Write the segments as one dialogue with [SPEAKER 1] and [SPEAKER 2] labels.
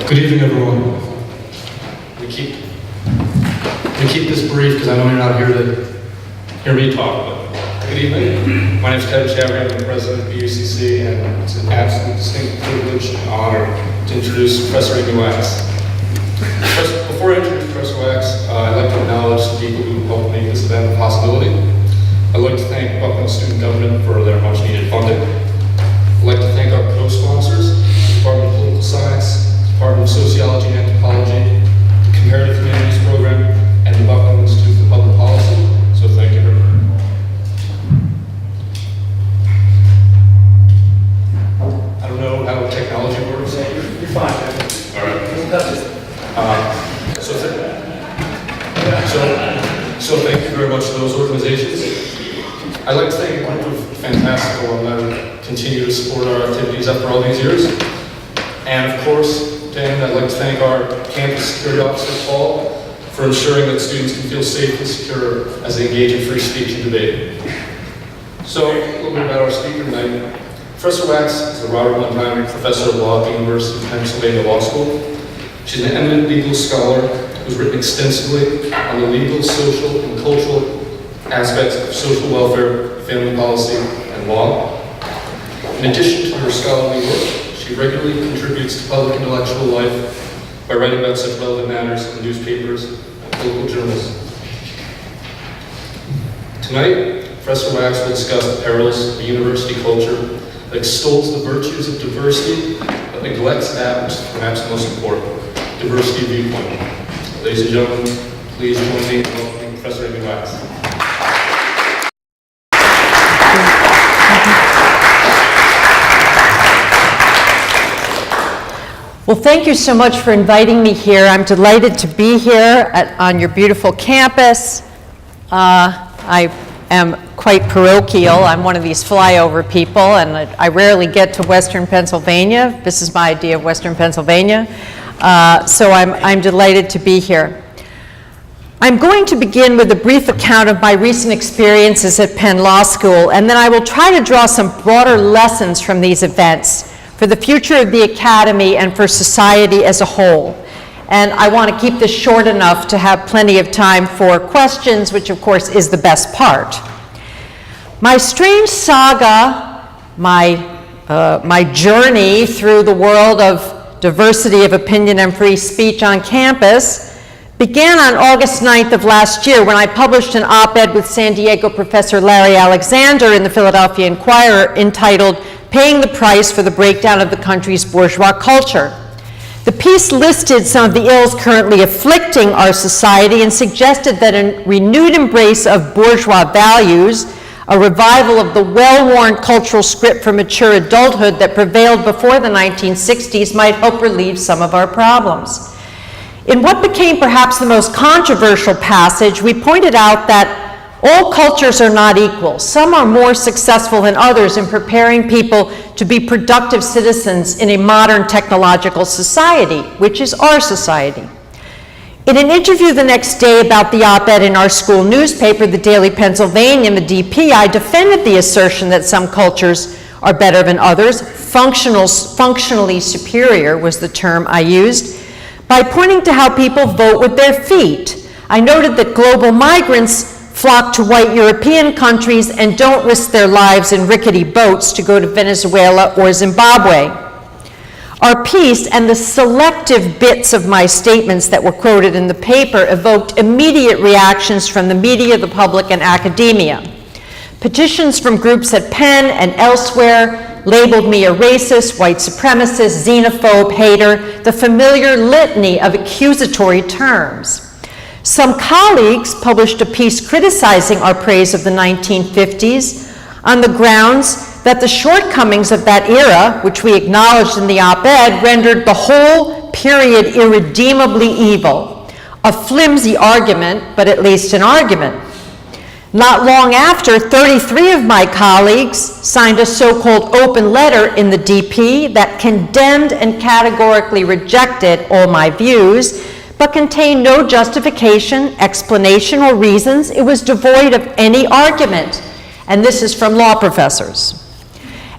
[SPEAKER 1] Good evening, everyone. We keep this brief because I know you're not here to hear me talk. But good evening. My name is Kevin Chavry. I'm the president of BUCC, and it's an absolute distinct privilege and honor to introduce Professor Amy Wax. Before I introduce Professor Wax, I'd like to acknowledge the people who helped make this event a possibility. I'd like to thank Bucknell Student Government for their much-needed funding. I'd like to thank our co-sponsors, the Department of Political Science, Department of Sociology and Anthropology, the Comparative Humanities Program, and the Bucknell Institute for Public Policy. So thank you very much. I don't know how technology works.
[SPEAKER 2] You're fine.
[SPEAKER 1] All right. So thank you very much to those organizations. I'd like to thank a group of fantastic alumni who continue to support our activities after all these years. And of course, Dan, I'd like to thank our campus security officer, Paul, for ensuring that students can feel safe and secure as they engage in free speech and debate. So, a little bit about our speaker tonight. Professor Wax is a Robert Montgomery Professor of Law at the University of Pennsylvania Law School. She's an eminent legal scholar who's written extensively on the legal, social, and cultural aspects of social welfare, family policy, and law. In addition to her scholarly work, she regularly contributes to public intellectual life by writing about such relevant matters in newspapers and political journals. Tonight, Professor Wax will discuss the perils of a university culture that extols the virtues of diversity but neglects that which is perhaps most important, diversity of viewpoint. Ladies and gentlemen, please join me in welcoming Professor Amy Wax.
[SPEAKER 3] Well, thank you so much for inviting me here. I'm delighted to be here on your beautiful campus. I am quite parochial. I'm one of these flyover people, and I rarely get to Western Pennsylvania. This is my idea of Western Pennsylvania. So I'm delighted to be here. I'm going to begin with a brief account of my recent experiences at Penn Law School, and then I will try to draw some broader lessons from these events for the future of the academy and for society as a whole. And I want to keep this short enough to have plenty of time for questions, which of course is the best part. My strange saga, my journey through the world of diversity of opinion and free speech on campus began on August 9th of last year when I published an op-ed with San Diego professor Larry Alexander in the Philadelphia Inquirer entitled "Paying the Price for the Breakdown of the Country's Bourgeois Culture." The piece listed some of the ills currently afflicting our society and suggested that a renewed embrace of bourgeois values, a revival of the well-worn cultural script for mature adulthood that prevailed before the 1960s might help relieve some of our problems. In what became perhaps the most controversial passage, we pointed out that all cultures are not equal. Some are more successful than others in preparing people to be productive citizens in a modern technological society, which is our society. In an interview the next day about the op-ed in our school newspaper, the Daily Pennsylvanian, the DP, I defended the assertion that some cultures are better than others. Functionally superior was the term I used, by pointing to how people vote with their feet. I noted that global migrants flock to white European countries and don't risk their lives in rickety boats to go to Venezuela or Zimbabwe. Our piece and the selective bits of my statements that were quoted in the paper evoked immediate reactions from the media, the public, and academia. Petitions from groups at Penn and elsewhere labeled me a racist, white supremacist, xenophobe, hater, the familiar litany of accusatory terms. Some colleagues published a piece criticizing our praise of the 1950s on the grounds that the shortcomings of that era, which we acknowledged in the op-ed, rendered the whole period irredeemably evil. A flimsy argument, but at least an argument. Not long after, 33 of my colleagues signed a so-called open letter in the DP that condemned and categorically rejected all my views, but contained no justification, explanation, or reasons. It was devoid of any argument. And this is from law professors.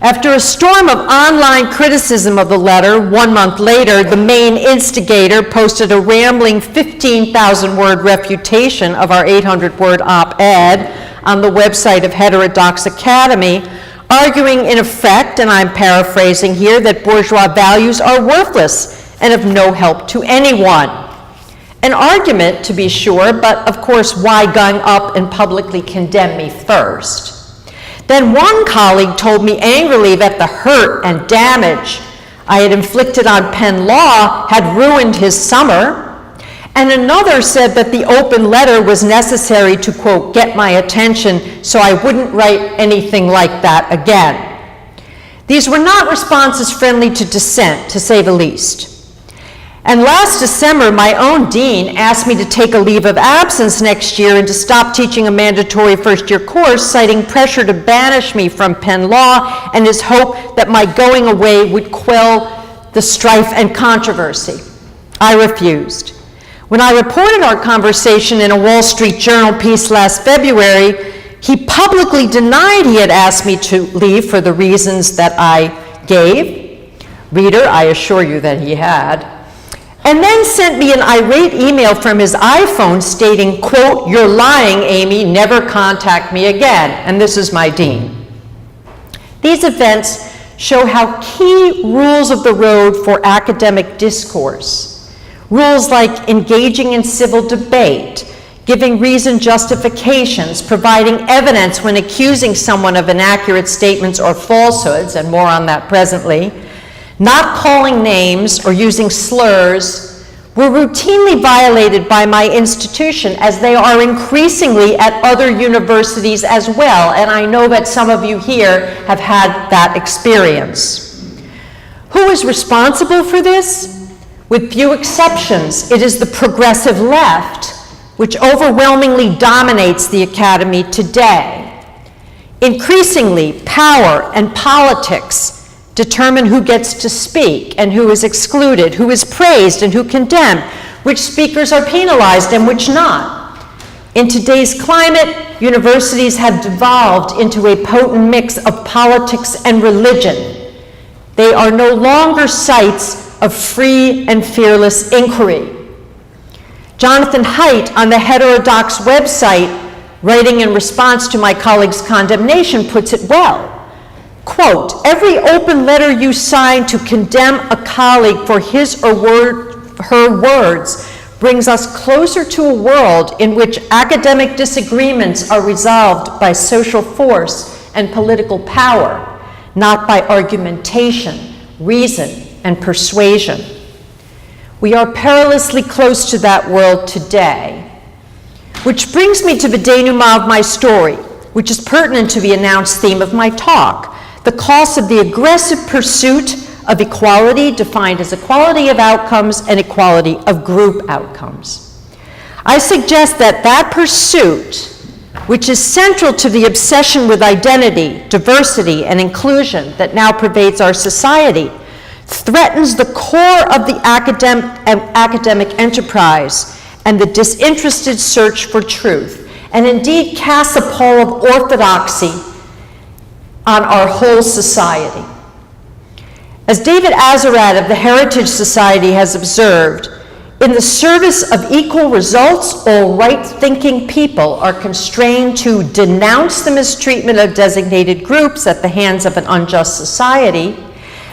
[SPEAKER 3] After a storm of online criticism of the letter, 1 month later, the main instigator posted a rambling 15,000-word refutation of our 800-word op-ed on the website of Heterodox Academy, arguing in effect, and I'm paraphrasing here, that bourgeois values are worthless and of no help to anyone. An argument, to be sure, but of course, why gang up and publicly condemn me first? Then one colleague told me angrily that the hurt and damage I had inflicted on Penn law had ruined his summer, and another said that the open letter was necessary to, quote, get my attention so I wouldn't write anything like that again. These were not responses friendly to dissent, to say the least. And last December, my own dean asked me to take a leave of absence next year and to stop teaching a mandatory first-year course, citing pressure to banish me from Penn Law and his hope that my going away would quell the strife and controversy. I refused. When I reported our conversation in a Wall Street Journal piece last February, he publicly denied he had asked me to leave for the reasons that I gave. Reader, I assure you that he had. And then sent me an irate email from his iPhone stating, quote, "You're lying, Amy, never contact me again." And this is my dean. These events show how key rules of the road for academic discourse, rules like engaging in civil debate, giving reasoned justifications, providing evidence when accusing someone of inaccurate statements or falsehoods, and more on that presently, not calling names or using slurs, were routinely violated by my institution, as they are increasingly at other universities as well, and I know that some of you here have had that experience. Who is responsible for this? With few exceptions, it is the progressive left, which overwhelmingly dominates the academy today. Increasingly, power and politics determine who gets to speak and who is excluded, who is praised and who condemned, which speakers are penalized and which not. In today's climate, universities have devolved into a potent mix of politics and religion. They are no longer sites of free and fearless inquiry. Jonathan Haidt on the Heterodox website, writing in response to my colleague's condemnation, puts it well. Quote, "Every open letter you sign to condemn a colleague for his or her words brings us closer to a world in which academic disagreements are resolved by social force and political power, not by argumentation, reason, and persuasion." We are perilously close to that world today. Which brings me to the denouement of my story, which is pertinent to the announced theme of my talk, the cost of the aggressive pursuit of equality, defined as equality of outcomes and equality of group outcomes. I suggest that that pursuit, which is central to the obsession with identity, diversity, and inclusion that now pervades our society, threatens the core of the academic enterprise and the disinterested search for truth, and indeed casts a pall of orthodoxy on our whole society. As David Azarad of the Heritage Society has observed, in the service of equal results, all right-thinking people are constrained to denounce the mistreatment of designated groups at the hands of an unjust society,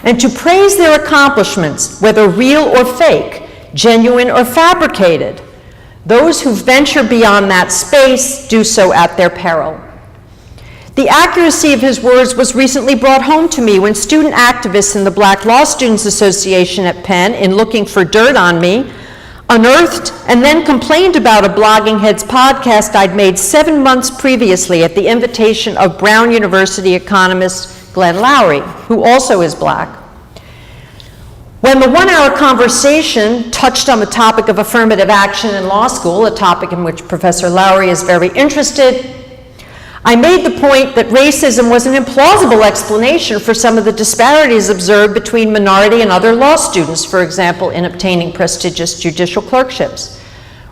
[SPEAKER 3] and to praise their accomplishments, whether real or fake, genuine or fabricated. Those who venture beyond that space do so at their peril. The accuracy of his words was recently brought home to me when student activists in the Black Law Students Association at Penn, in looking for dirt on me, unearthed and then complained about a Blogging Heads podcast I'd made 7 months previously at the invitation of Brown University economist Glenn Loury, who also is black. When the 1-hour conversation touched on the topic of affirmative action in law school, a topic in which Professor Loury is very interested, I made the point that racism was an implausible explanation for some of the disparities observed between minority and other law students, for example, in obtaining prestigious judicial clerkships.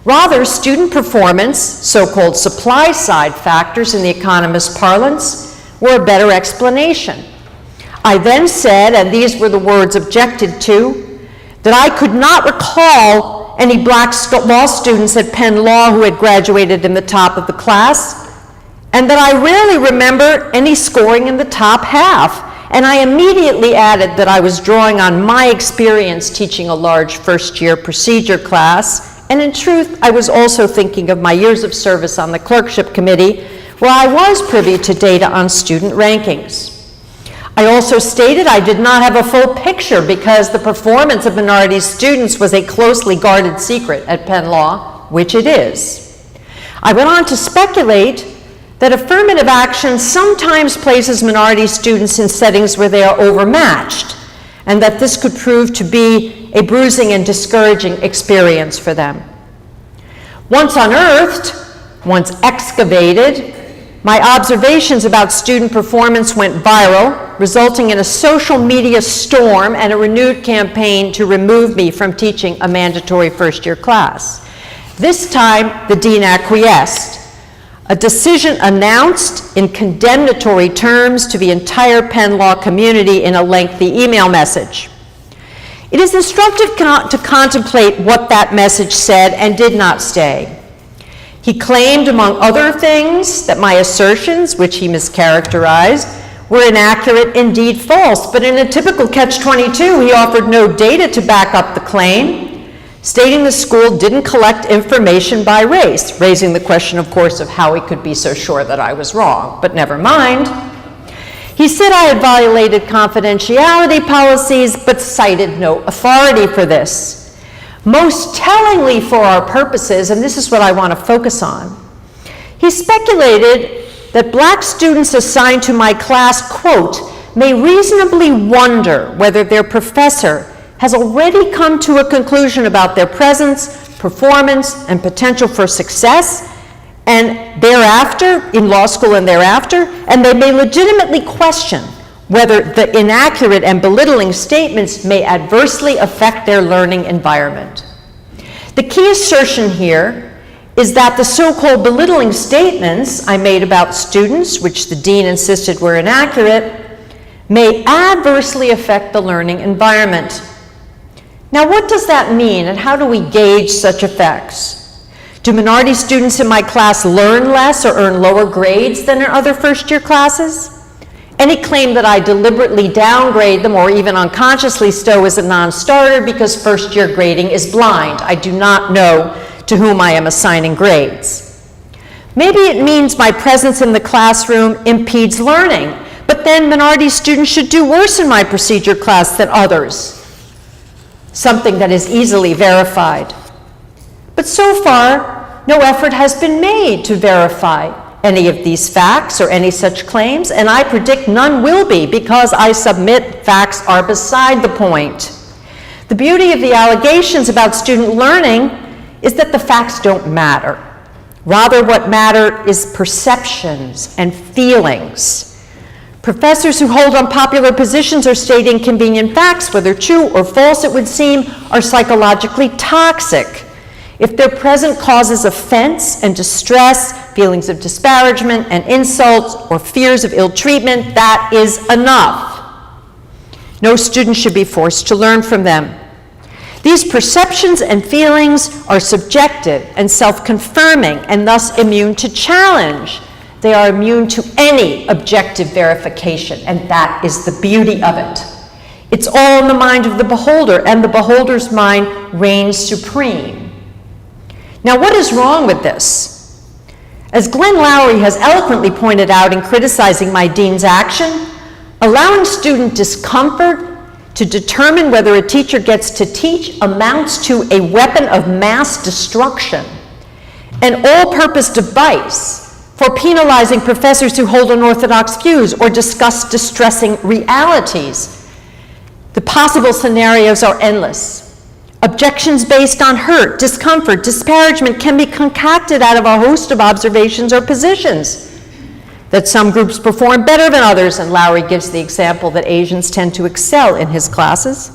[SPEAKER 3] Rather, student performance, so-called supply-side factors in the economist's parlance, were a better explanation. I then said, and these were the words objected to, that I could not recall any black law students at Penn Law who had graduated in the top of the class, and that I rarely remember any scoring in the top half. And I immediately added that I was drawing on my experience teaching a large first-year procedure class, and in truth, I was also thinking of my years of service on the clerkship committee, where I was privy to data on student rankings. I also stated I did not have a full picture because the performance of minority students was a closely guarded secret at Penn Law, which it is. I went on to speculate that affirmative action sometimes places minority students in settings where they are overmatched, and that this could prove to be a bruising and discouraging experience for them. Once unearthed, once excavated, my observations about student performance went viral, resulting in a social media storm and a renewed campaign to remove me from teaching a mandatory first-year class. This time, the dean acquiesced. A decision announced in condemnatory terms to the entire Penn Law community in a lengthy email message. It is instructive to contemplate what that message said and did not say. He claimed, among other things, that my assertions, which he mischaracterized, were inaccurate, indeed false, but in a typical catch-22, he offered no data to back up the claim, stating the school didn't collect information by race, raising the question, of course, of how he could be so sure that I was wrong, but never mind. He said I had violated confidentiality policies, but cited no authority for this. Most tellingly for our purposes, and this is what I want to focus on, he speculated that black students assigned to my class, quote, may reasonably wonder whether their professor has already come to a conclusion about their presence, performance, and potential for success, and thereafter, in law school and thereafter, and they may legitimately question whether the inaccurate and belittling statements may adversely affect their learning environment. The key assertion here is that the so-called belittling statements I made about students, which the dean insisted were inaccurate, may adversely affect the learning environment. Now, what does that mean, and how do we gauge such effects? Do minority students in my class learn less or earn lower grades than in other first-year classes? Any claim that I deliberately downgrade them or even unconsciously stow is a non-starter because first-year grading is blind. I do not know to whom I am assigning grades. Maybe it means my presence in the classroom impedes learning, but then minority students should do worse in my procedure class than others, something that is easily verified. But so far, no effort has been made to verify any of these facts or any such claims, and I predict none will be because I submit facts are beside the point. The beauty of the allegations about student learning is that the facts don't matter. Rather, what matter is perceptions and feelings. Professors who hold unpopular positions or state inconvenient facts, whether true or false it would seem, are psychologically toxic. If their presence causes offense and distress, feelings of disparagement and insults, or fears of ill treatment, that is enough. No student should be forced to learn from them. These perceptions and feelings are subjective and self-confirming and thus immune to challenge. They are immune to any objective verification, and that is the beauty of it. It's all in the mind of the beholder, and the beholder's mind reigns supreme. Now, what is wrong with this? As Glenn Lowry has eloquently pointed out in criticizing my dean's action, allowing student discomfort to determine whether a teacher gets to teach amounts to a weapon of mass destruction, an all-purpose device for penalizing professors who hold unorthodox views or discuss distressing realities. The possible scenarios are endless. Objections based on hurt, discomfort, disparagement can be concocted out of a host of observations or positions. That some groups perform better than others, and Lowry gives the example that Asians tend to excel in his classes,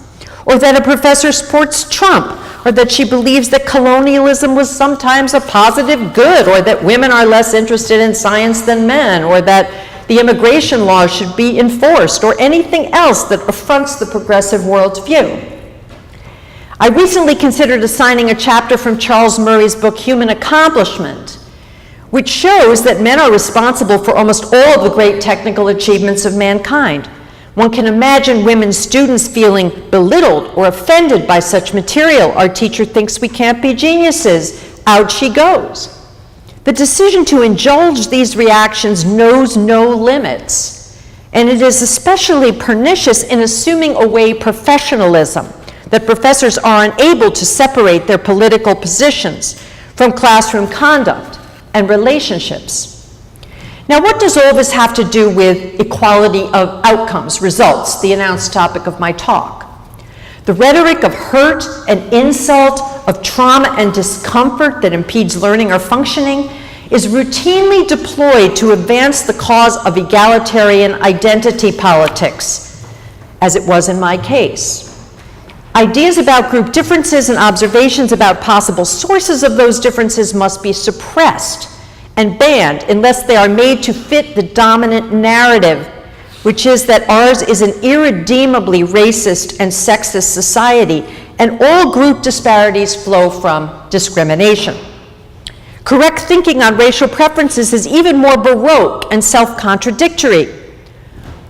[SPEAKER 3] or that a professor supports Trump, or that she believes that colonialism was sometimes a positive good, or that women are less interested in science than men, or that the immigration laws should be enforced, or anything else that affronts the progressive worldview. I recently considered assigning a chapter from Charles Murray's book, Human Accomplishment, which shows that men are responsible for almost all of the great technical achievements of mankind. One can imagine women students feeling belittled or offended by such material. Our teacher thinks we can't be geniuses. Out she goes. The decision to indulge these reactions knows no limits, and it is especially pernicious in assuming away professionalism, that professors are unable to separate their political positions from classroom conduct and relationships. Now, what does all this have to do with equality of outcomes, results, the announced topic of my talk? The rhetoric of hurt and insult, of trauma and discomfort that impedes learning or functioning is routinely deployed to advance the cause of egalitarian identity politics, as it was in my case. Ideas about group differences and observations about possible sources of those differences must be suppressed and banned unless they are made to fit the dominant narrative, which is that ours is an irredeemably racist and sexist society, and all group disparities flow from discrimination. Correct thinking on racial preferences is even more baroque and self-contradictory.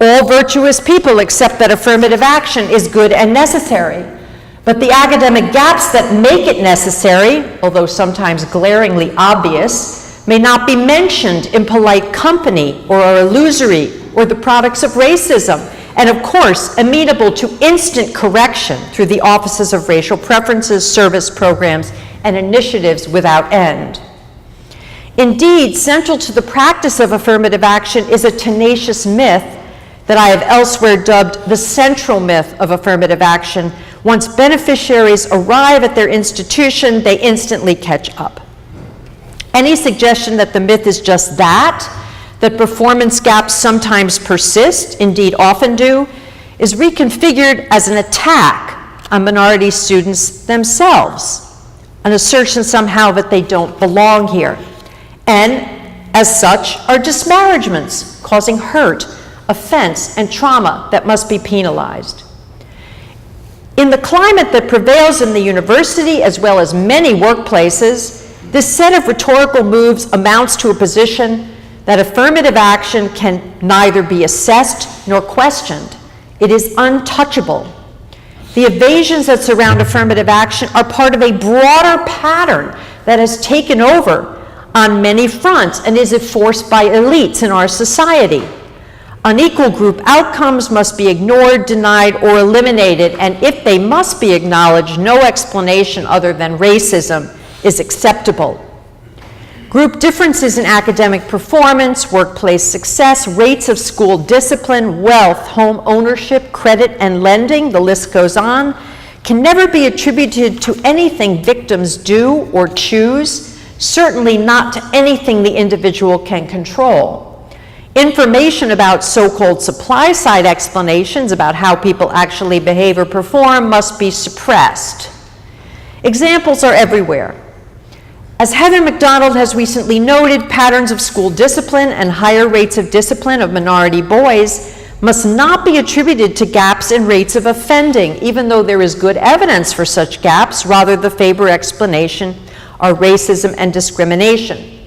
[SPEAKER 3] All virtuous people accept that affirmative action is good and necessary, but the academic gaps that make it necessary, although sometimes glaringly obvious, may not be mentioned in polite company or are illusory or the products of racism, and of course, amenable to instant correction through the offices of racial preferences, service programs, and initiatives without end. Indeed, central to the practice of affirmative action is a tenacious myth that I have elsewhere dubbed the central myth of affirmative action. Once beneficiaries arrive at their institution, they instantly catch up. Any suggestion that the myth is just that performance gaps sometimes persist, indeed often do, is reconfigured as an attack on minority students themselves, an assertion somehow that they don't belong here, and as such are disparagement, causing hurt, offense, and trauma that must be penalized. In the climate that prevails in the university, as well as many workplaces, this set of rhetorical moves amounts to a position that affirmative action can neither be assessed nor questioned. It is untouchable. The evasions that surround affirmative action are part of a broader pattern that has taken over on many fronts and is enforced by elites in our society. Unequal group outcomes must be ignored, denied, or eliminated, and if they must be acknowledged, no explanation other than racism is acceptable. Group differences in academic performance, workplace success, rates of school discipline, wealth, home ownership, credit, and lending, the list goes on, can never be attributed to anything victims do or choose, certainly not to anything the individual can control. Information about so-called supply-side explanations about how people actually behave or perform must be suppressed. Examples are everywhere. As Heather McDonald has recently noted, patterns of school discipline and higher rates of discipline of minority boys must not be attributed to gaps in rates of offending, even though there is good evidence for such gaps. Rather, the favor explanation are racism and discrimination.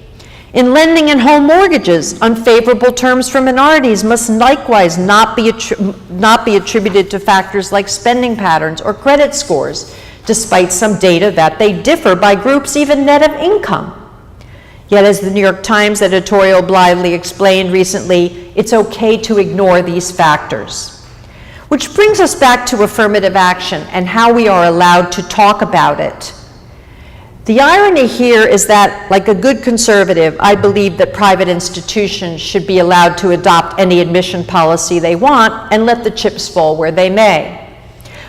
[SPEAKER 3] In lending and home mortgages, unfavorable terms for minorities must likewise not be attributed to factors like spending patterns or credit scores, despite some data that they differ by groups even net of income. Yet, as the New York Times editorial blithely explained recently, it's okay to ignore these factors. Which brings us back to affirmative action and how we are allowed to talk about it. The irony here is that, like a good conservative, I believe that private institutions should be allowed to adopt any admission policy they want and let the chips fall where they may.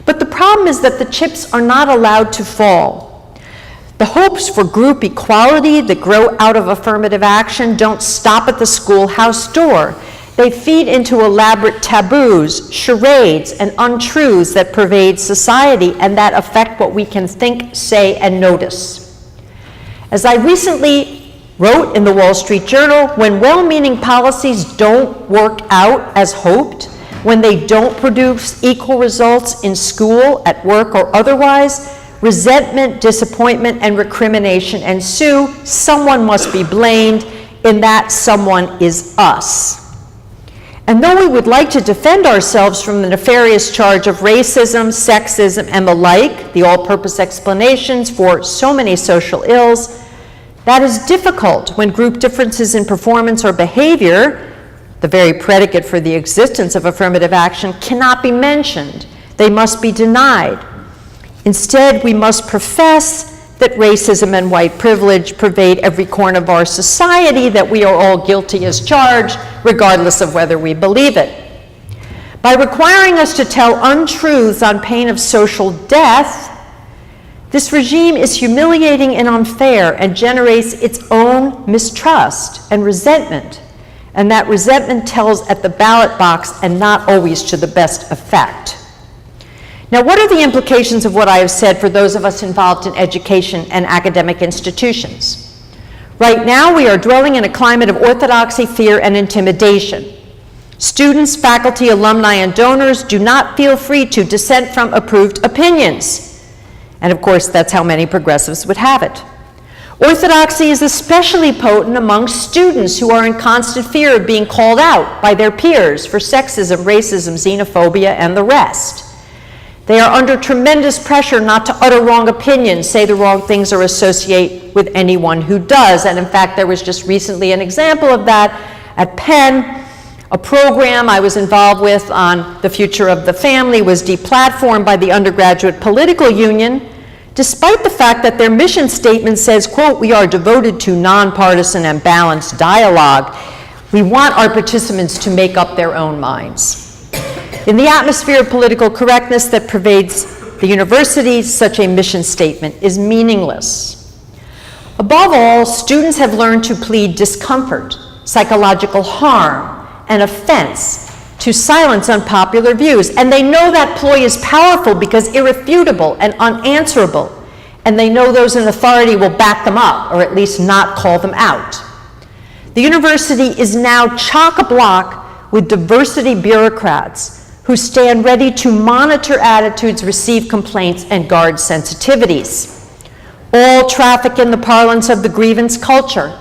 [SPEAKER 3] But the problem is that the chips are not allowed to fall. The hopes for group equality that grow out of affirmative action don't stop at the schoolhouse door. They feed into elaborate taboos, charades, and untruths that pervade society and that affect what we can think, say, and notice. As I recently wrote in the Wall Street Journal, when well-meaning policies don't work out as hoped, when they don't produce equal results in school, at work, or otherwise, resentment, disappointment, and recrimination ensue. Someone must be blamed, and that someone is us. And though we would like to defend ourselves from the nefarious charge of racism, sexism, and the like, the all-purpose explanations for so many social ills, that is difficult when group differences in performance or behavior, the very predicate for the existence of affirmative action, cannot be mentioned. They must be denied. Instead, we must profess that racism and white privilege pervade every corner of our society, that we are all guilty as charged, regardless of whether we believe it. By requiring us to tell untruths on pain of social death, this regime is humiliating and unfair and generates its own mistrust and resentment. And that resentment tells at the ballot box and not always to the best effect. Now, what are the implications of what I have said for those of us involved in education and academic institutions? Right now, we are dwelling in a climate of orthodoxy, fear, and intimidation. Students, faculty, alumni, and donors do not feel free to dissent from approved opinions. And of course, that's how many progressives would have it. Orthodoxy is especially potent among students who are in constant fear of being called out by their peers for sexism, racism, xenophobia, and the rest. They are under tremendous pressure not to utter wrong opinions, say the wrong things, or associate with anyone who does. And in fact, there was just recently an example of that at Penn. A program I was involved with on the future of the family was deplatformed by the undergraduate political union, despite the fact that their mission statement says, quote, "We are devoted to nonpartisan and balanced dialogue. We want our participants to make up their own minds." In the atmosphere of political correctness that pervades the universities, such a mission statement is meaningless. Above all, students have learned to plead discomfort, psychological harm, and offense to silence unpopular views. And they know that ploy is powerful because irrefutable and unanswerable. And they know those in authority will back them up, or at least not call them out. The university is now chock-a-block with diversity bureaucrats who stand ready to monitor attitudes, receive complaints, and guard sensitivities. All traffic in the parlance of the grievance culture,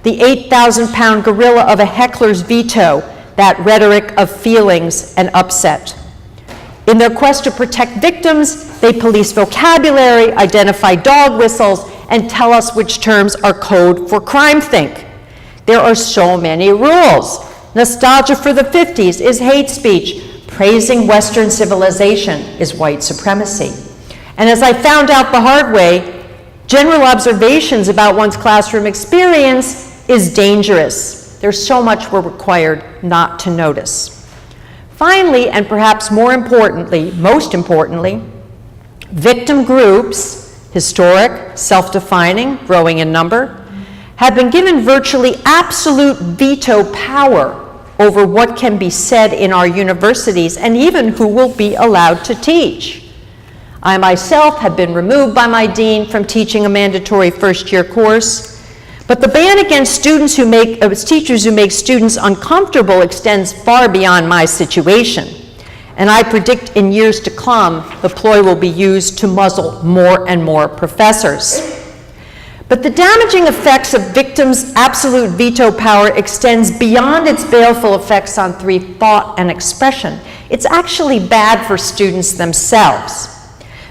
[SPEAKER 3] the 8,000-pound gorilla of a heckler's veto, that rhetoric of feelings and upset. In their quest to protect victims, they police vocabulary, identify dog whistles, and tell us which terms are code for crime-think. There are so many rules. Nostalgia for the 50s is hate speech. Praising Western civilization is white supremacy. And as I found out the hard way, general observations about one's classroom experience is dangerous. There's so much we're required not to notice. Finally, and perhaps most importantly, victim groups, historic, self-defining, growing in number, have been given virtually absolute veto power over what can be said in our universities and even who will be allowed to teach. I myself have been removed by my dean from teaching a mandatory first-year course. But the ban against teachers who make students uncomfortable extends far beyond my situation. And I predict in years to come, the ploy will be used to muzzle more and more professors. But the damaging effects of victims' absolute veto power extends beyond its baleful effects on free thought and expression. It's actually bad for students themselves.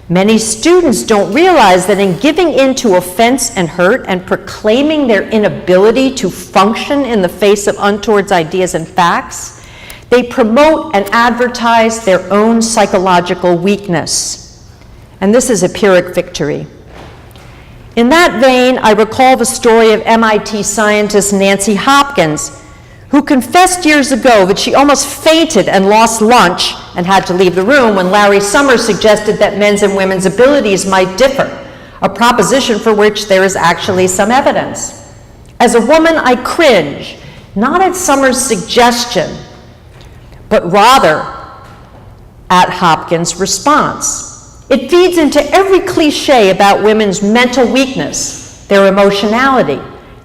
[SPEAKER 3] Many students don't realize that in giving in to offense and hurt and proclaiming their inability to function in the face of untoward ideas and facts, they promote and advertise their own psychological weakness. And this is a Pyrrhic victory. In that vein, I recall the story of MIT scientist Nancy Hopkins, who confessed years ago that she almost fainted and lost lunch and had to leave the room when Larry Summers suggested that men's and women's abilities might differ, a proposition for which there is actually some evidence. As a woman, I cringe, not at Summers' suggestion, but rather at Hopkins' response. It feeds into every cliche about women's mental weakness, their emotionality,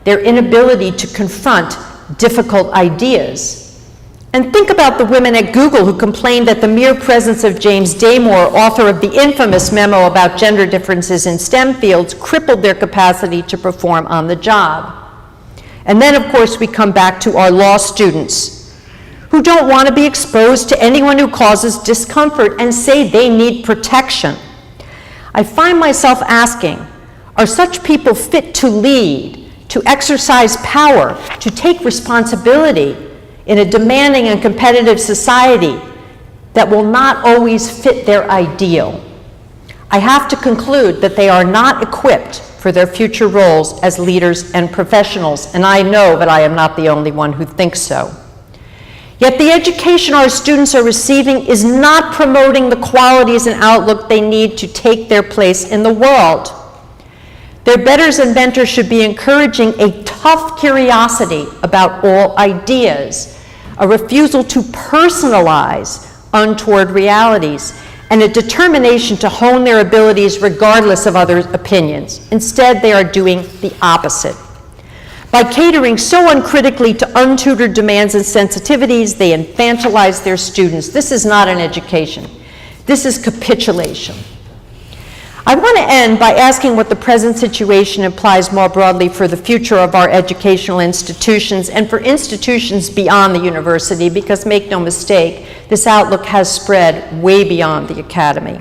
[SPEAKER 3] their inability to confront difficult ideas. And think about the women at Google who complained that the mere presence of James Damore, author of the infamous memo about gender differences in STEM fields, crippled their capacity to perform on the job. And then, of course, we come back to our law students who don't want to be exposed to anyone who causes discomfort and say they need protection. I find myself asking, are such people fit to lead, to exercise power, to take responsibility in a demanding and competitive society that will not always fit their ideal? I have to conclude that they are not equipped for their future roles as leaders and professionals, and I know that I am not the only one who thinks so. Yet the education our students are receiving is not promoting the qualities and outlook they need to take their place in the world. Their betters and mentors should be encouraging a tough curiosity about all ideas, a refusal to personalize untoward realities, and a determination to hone their abilities regardless of others' opinions. Instead, they are doing the opposite. By catering so uncritically to untutored demands and sensitivities, they infantilize their students. This is not an education. This is capitulation. I want to end by asking what the present situation implies more broadly for the future of our educational institutions and for institutions beyond the university, because make no mistake, this outlook has spread way beyond the academy.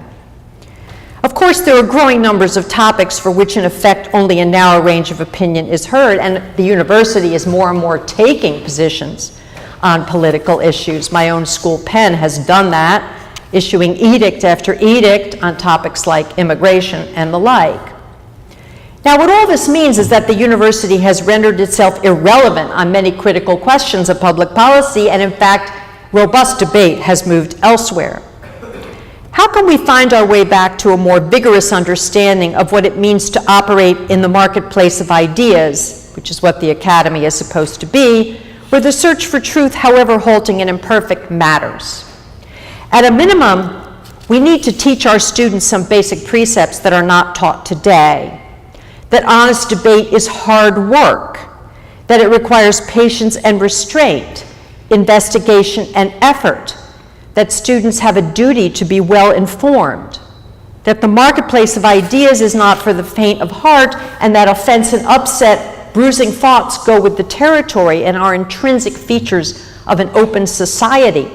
[SPEAKER 3] Of course, there are growing numbers of topics for which, in effect, only a narrow range of opinion is heard, and the university is more and more taking positions on political issues. My own school, Penn, has done that, issuing edict after edict on topics like immigration and the like. Now, what all this means is that the university has rendered itself irrelevant on many critical questions of public policy, and in fact, robust debate has moved elsewhere. How can we find our way back to a more vigorous understanding of what it means to operate in the marketplace of ideas, which is what the academy is supposed to be, where the search for truth, however halting and imperfect, matters? At a minimum, we need to teach our students some basic precepts that are not taught today. That honest debate is hard work, that it requires patience and restraint, investigation and effort, that students have a duty to be well informed, that the marketplace of ideas is not for the faint of heart, and that offense and upset, bruising thoughts go with the territory and are intrinsic features of an open society.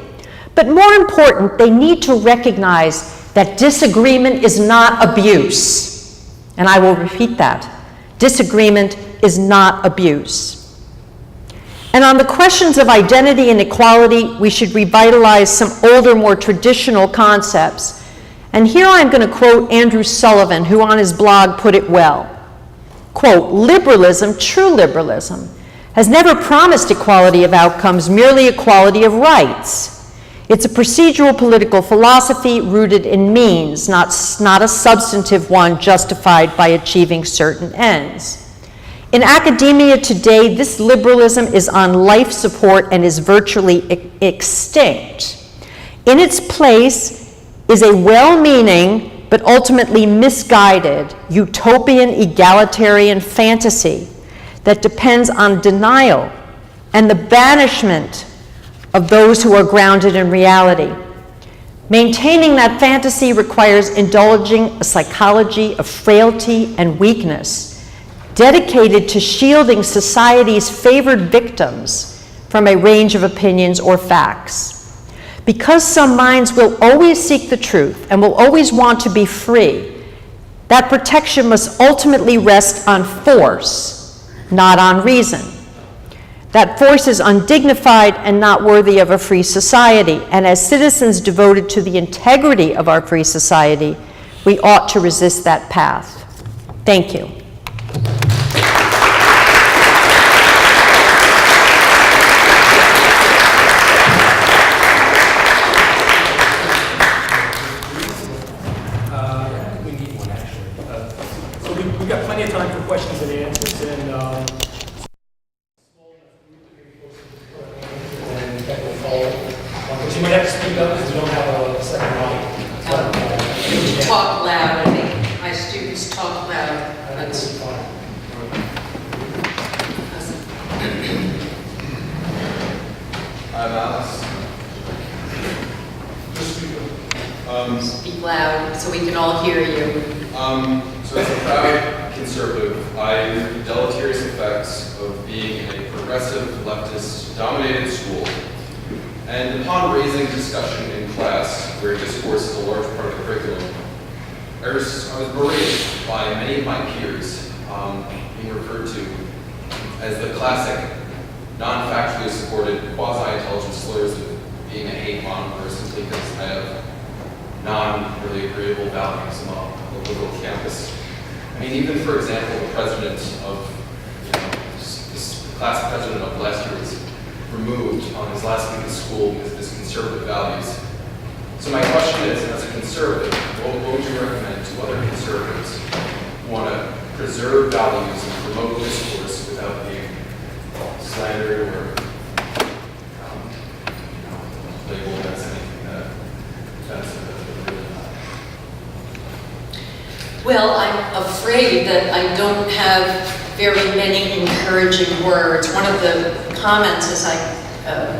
[SPEAKER 3] But more important, they need to recognize that disagreement is not abuse. And I will repeat that. Disagreement is not abuse. And on the questions of identity and equality, we should revitalize some older, more traditional concepts. And here I'm going to quote Andrew Sullivan, who on his blog put it well. Quote, "Liberalism, true liberalism, has never promised equality of outcomes, merely equality of rights. It's a procedural political philosophy rooted in means, not a substantive one justified by achieving certain ends. In academia today, this liberalism is on life support and is virtually extinct. In its place is a well-meaning but ultimately misguided utopian egalitarian fantasy that depends on denial and the banishment of those who are grounded in reality. Maintaining that fantasy requires indulging a psychology of frailty and weakness, dedicated to shielding society's favored victims from a range of opinions or facts. Because some minds will always seek the truth and will always want to be free, that protection must ultimately rest on force, not on reason. That force is undignified and not worthy of a free society, and as citizens devoted to the integrity of our free society, we ought to resist that path. Thank you.
[SPEAKER 2] We need one, actually. So we've got plenty of time for questions and answers, and but you might have to speak up because we don't have a second mic.
[SPEAKER 3] Talk loud. I think my students talk loud.
[SPEAKER 2] That's fine.
[SPEAKER 4] I'm Alex.
[SPEAKER 3] Speak loud so we can all hear you.
[SPEAKER 4] So as a proud conservative, I knew the deleterious effects of being in a progressive, leftist-dominated school. And upon raising discussion in class, where discourse is a large part of the curriculum, I was berated by many of my peers, being referred to as the classic, non-factually supported, quasi-intelligent slurs of being a hate bomb, or simply because I have non-really agreeable values among the liberal campus. I mean, even for example, the president of, this class president of last year was removed on his last week of school because of his conservative values. So my question is, as a conservative, what would you recommend to other conservatives who want to preserve values and promote discourse without being slandered or labeled as anything that offensive?
[SPEAKER 3] Well, I'm afraid that I don't have very many encouraging words. One of the comments as I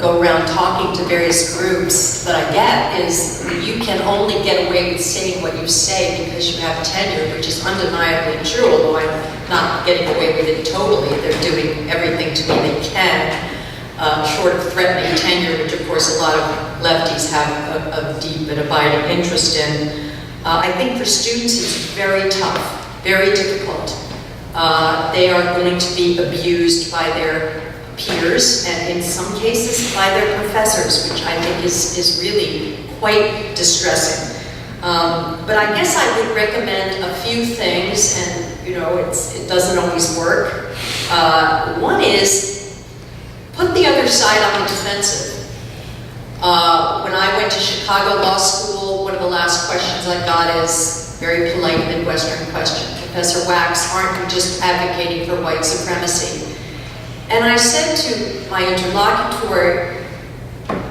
[SPEAKER 3] go around talking to various groups that I get is you can only get away with saying what you say because you have tenure, which is undeniably true, although I'm not getting away with it totally. They're doing everything to me they can, short of threatening tenure, which of course a lot of lefties have a deep and abiding interest in. I think for students it's very tough, very difficult. They are going to be abused by their peers and in some cases by their professors, which I think is really quite distressing. But I guess I would recommend a few things, and it doesn't always work. One is put the other side on the defensive. When I went to Chicago Law School, one of the last questions I got is very polite Midwestern question. Professor Wax, aren't you just advocating for white supremacy? And I said to my interlocutor,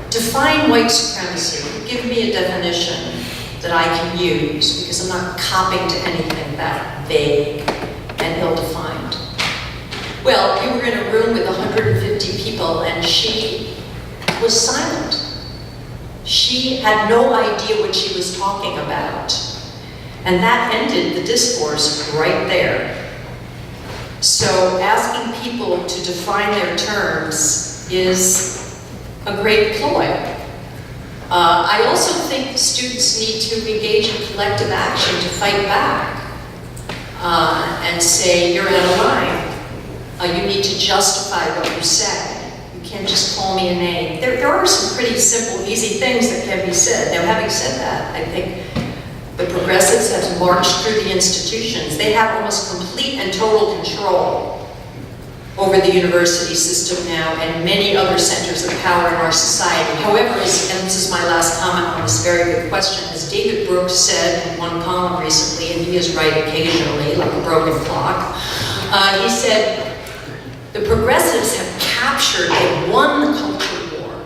[SPEAKER 3] define white supremacy. Give me a definition that I can use, because I'm not copying to anything that vague and ill-defined. Well, we were in a room with 150 people, and she was silent. She had no idea what she was talking about. And that ended the discourse right there. So asking people to define their terms is a great ploy. I also think students need to engage in collective action to fight back and say, you're out of line. You need to justify what you say. You can't just call me a name. There are some pretty simple, easy things that can be said. Now, having said that, I think the progressives have marched through the institutions. They have almost complete and total control over the university system now and many other centers of power in our society. However, and this is my last comment on this very good question, as David Brooks said in one column recently, and he is right occasionally, like a broken clock, he said, the progressives have captured, they won the culture war,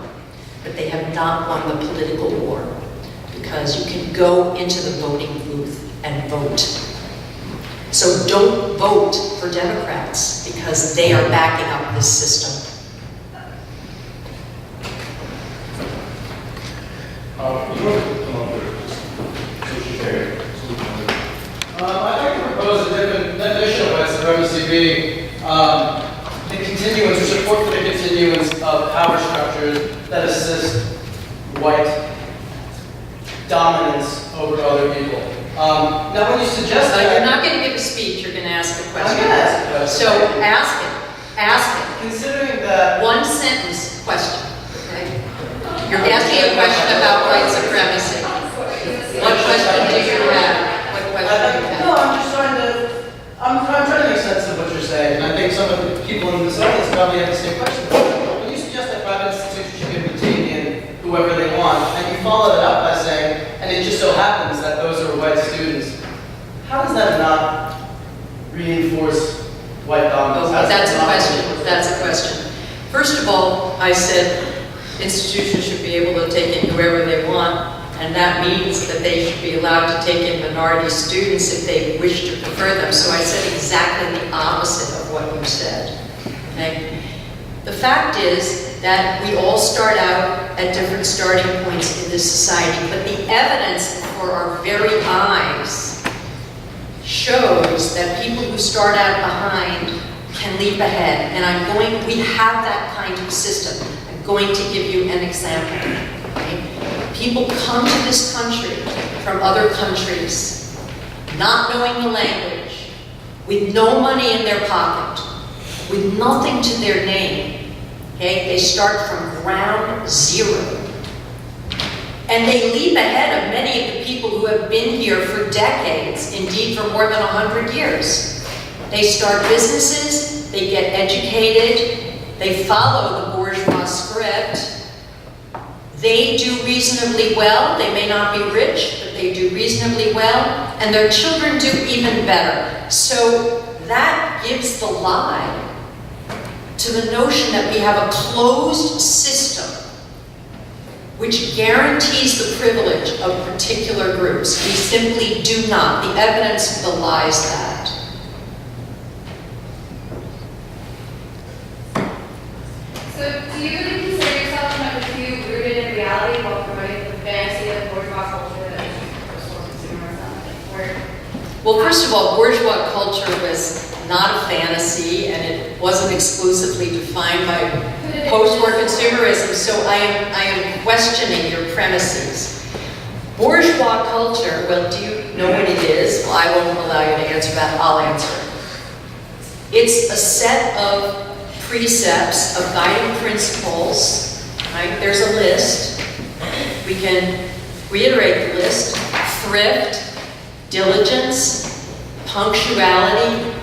[SPEAKER 3] but they have not won the political war. Because you can go into the voting booth and vote. So don't vote for Democrats because they are backing up this system.
[SPEAKER 5] I'd like to propose a different definition of white supremacy being the continuance or support for the continuance of power structures that assist white dominance over other people. Now, when you suggest that...
[SPEAKER 3] You're not going to give a speech, you're going to ask a question.
[SPEAKER 5] I'm going to ask a question.
[SPEAKER 3] So ask it. Ask it.
[SPEAKER 5] Considering that...
[SPEAKER 3] One sentence question, okay? You're asking a question about white supremacy. What question do you have? What question do you have?
[SPEAKER 5] No, I'm just trying to... I'm trying to make sense of what you're saying, and I think some of the people in this audience probably have the same question. When you suggest that private institutions should be taking in whoever they want, and you follow it up by saying, and it just so happens that those are white students, how does that not reinforce white dominance?
[SPEAKER 3] Okay, that's a question. That's a question. First of all, I said institutions should be able to take in whoever they want, and that means that they should be allowed to take in minority students if they wish to prefer them. So I said exactly the opposite of what you said. Okay? The fact is that we all start out at different starting points in this society, but the evidence before our very eyes shows that people who start out behind can leap ahead. And we have that kind of system. I'm going to give you an example. Okay? People come to this country from other countries, not knowing the language, with no money in their pocket, with nothing to their name. Okay? They start from ground zero. And they leap ahead of many of the people who have been here for decades, indeed for more than 100 years. They start businesses, they get educated, they follow the bourgeois script. They do reasonably well. They may not be rich, but they do reasonably well. And their children do even better. So that gives the lie to the notion that we have a closed system which guarantees the privilege of particular groups. We simply do not. The evidence belies that.
[SPEAKER 6] So do you really consider yourself number two rooted in reality while promoting the fantasy of bourgeois culture that is personal consumerism?
[SPEAKER 3] Well, first of all, bourgeois culture was not a fantasy, and it wasn't exclusively defined by post-war consumerism, so I am questioning your premises. Bourgeois culture, well, do you know what it is? Well, I won't allow you to answer that, I'll answer it. It's a set of precepts, of guiding principles, right? There's a list. We can reiterate the list: thrift, diligence, punctuality,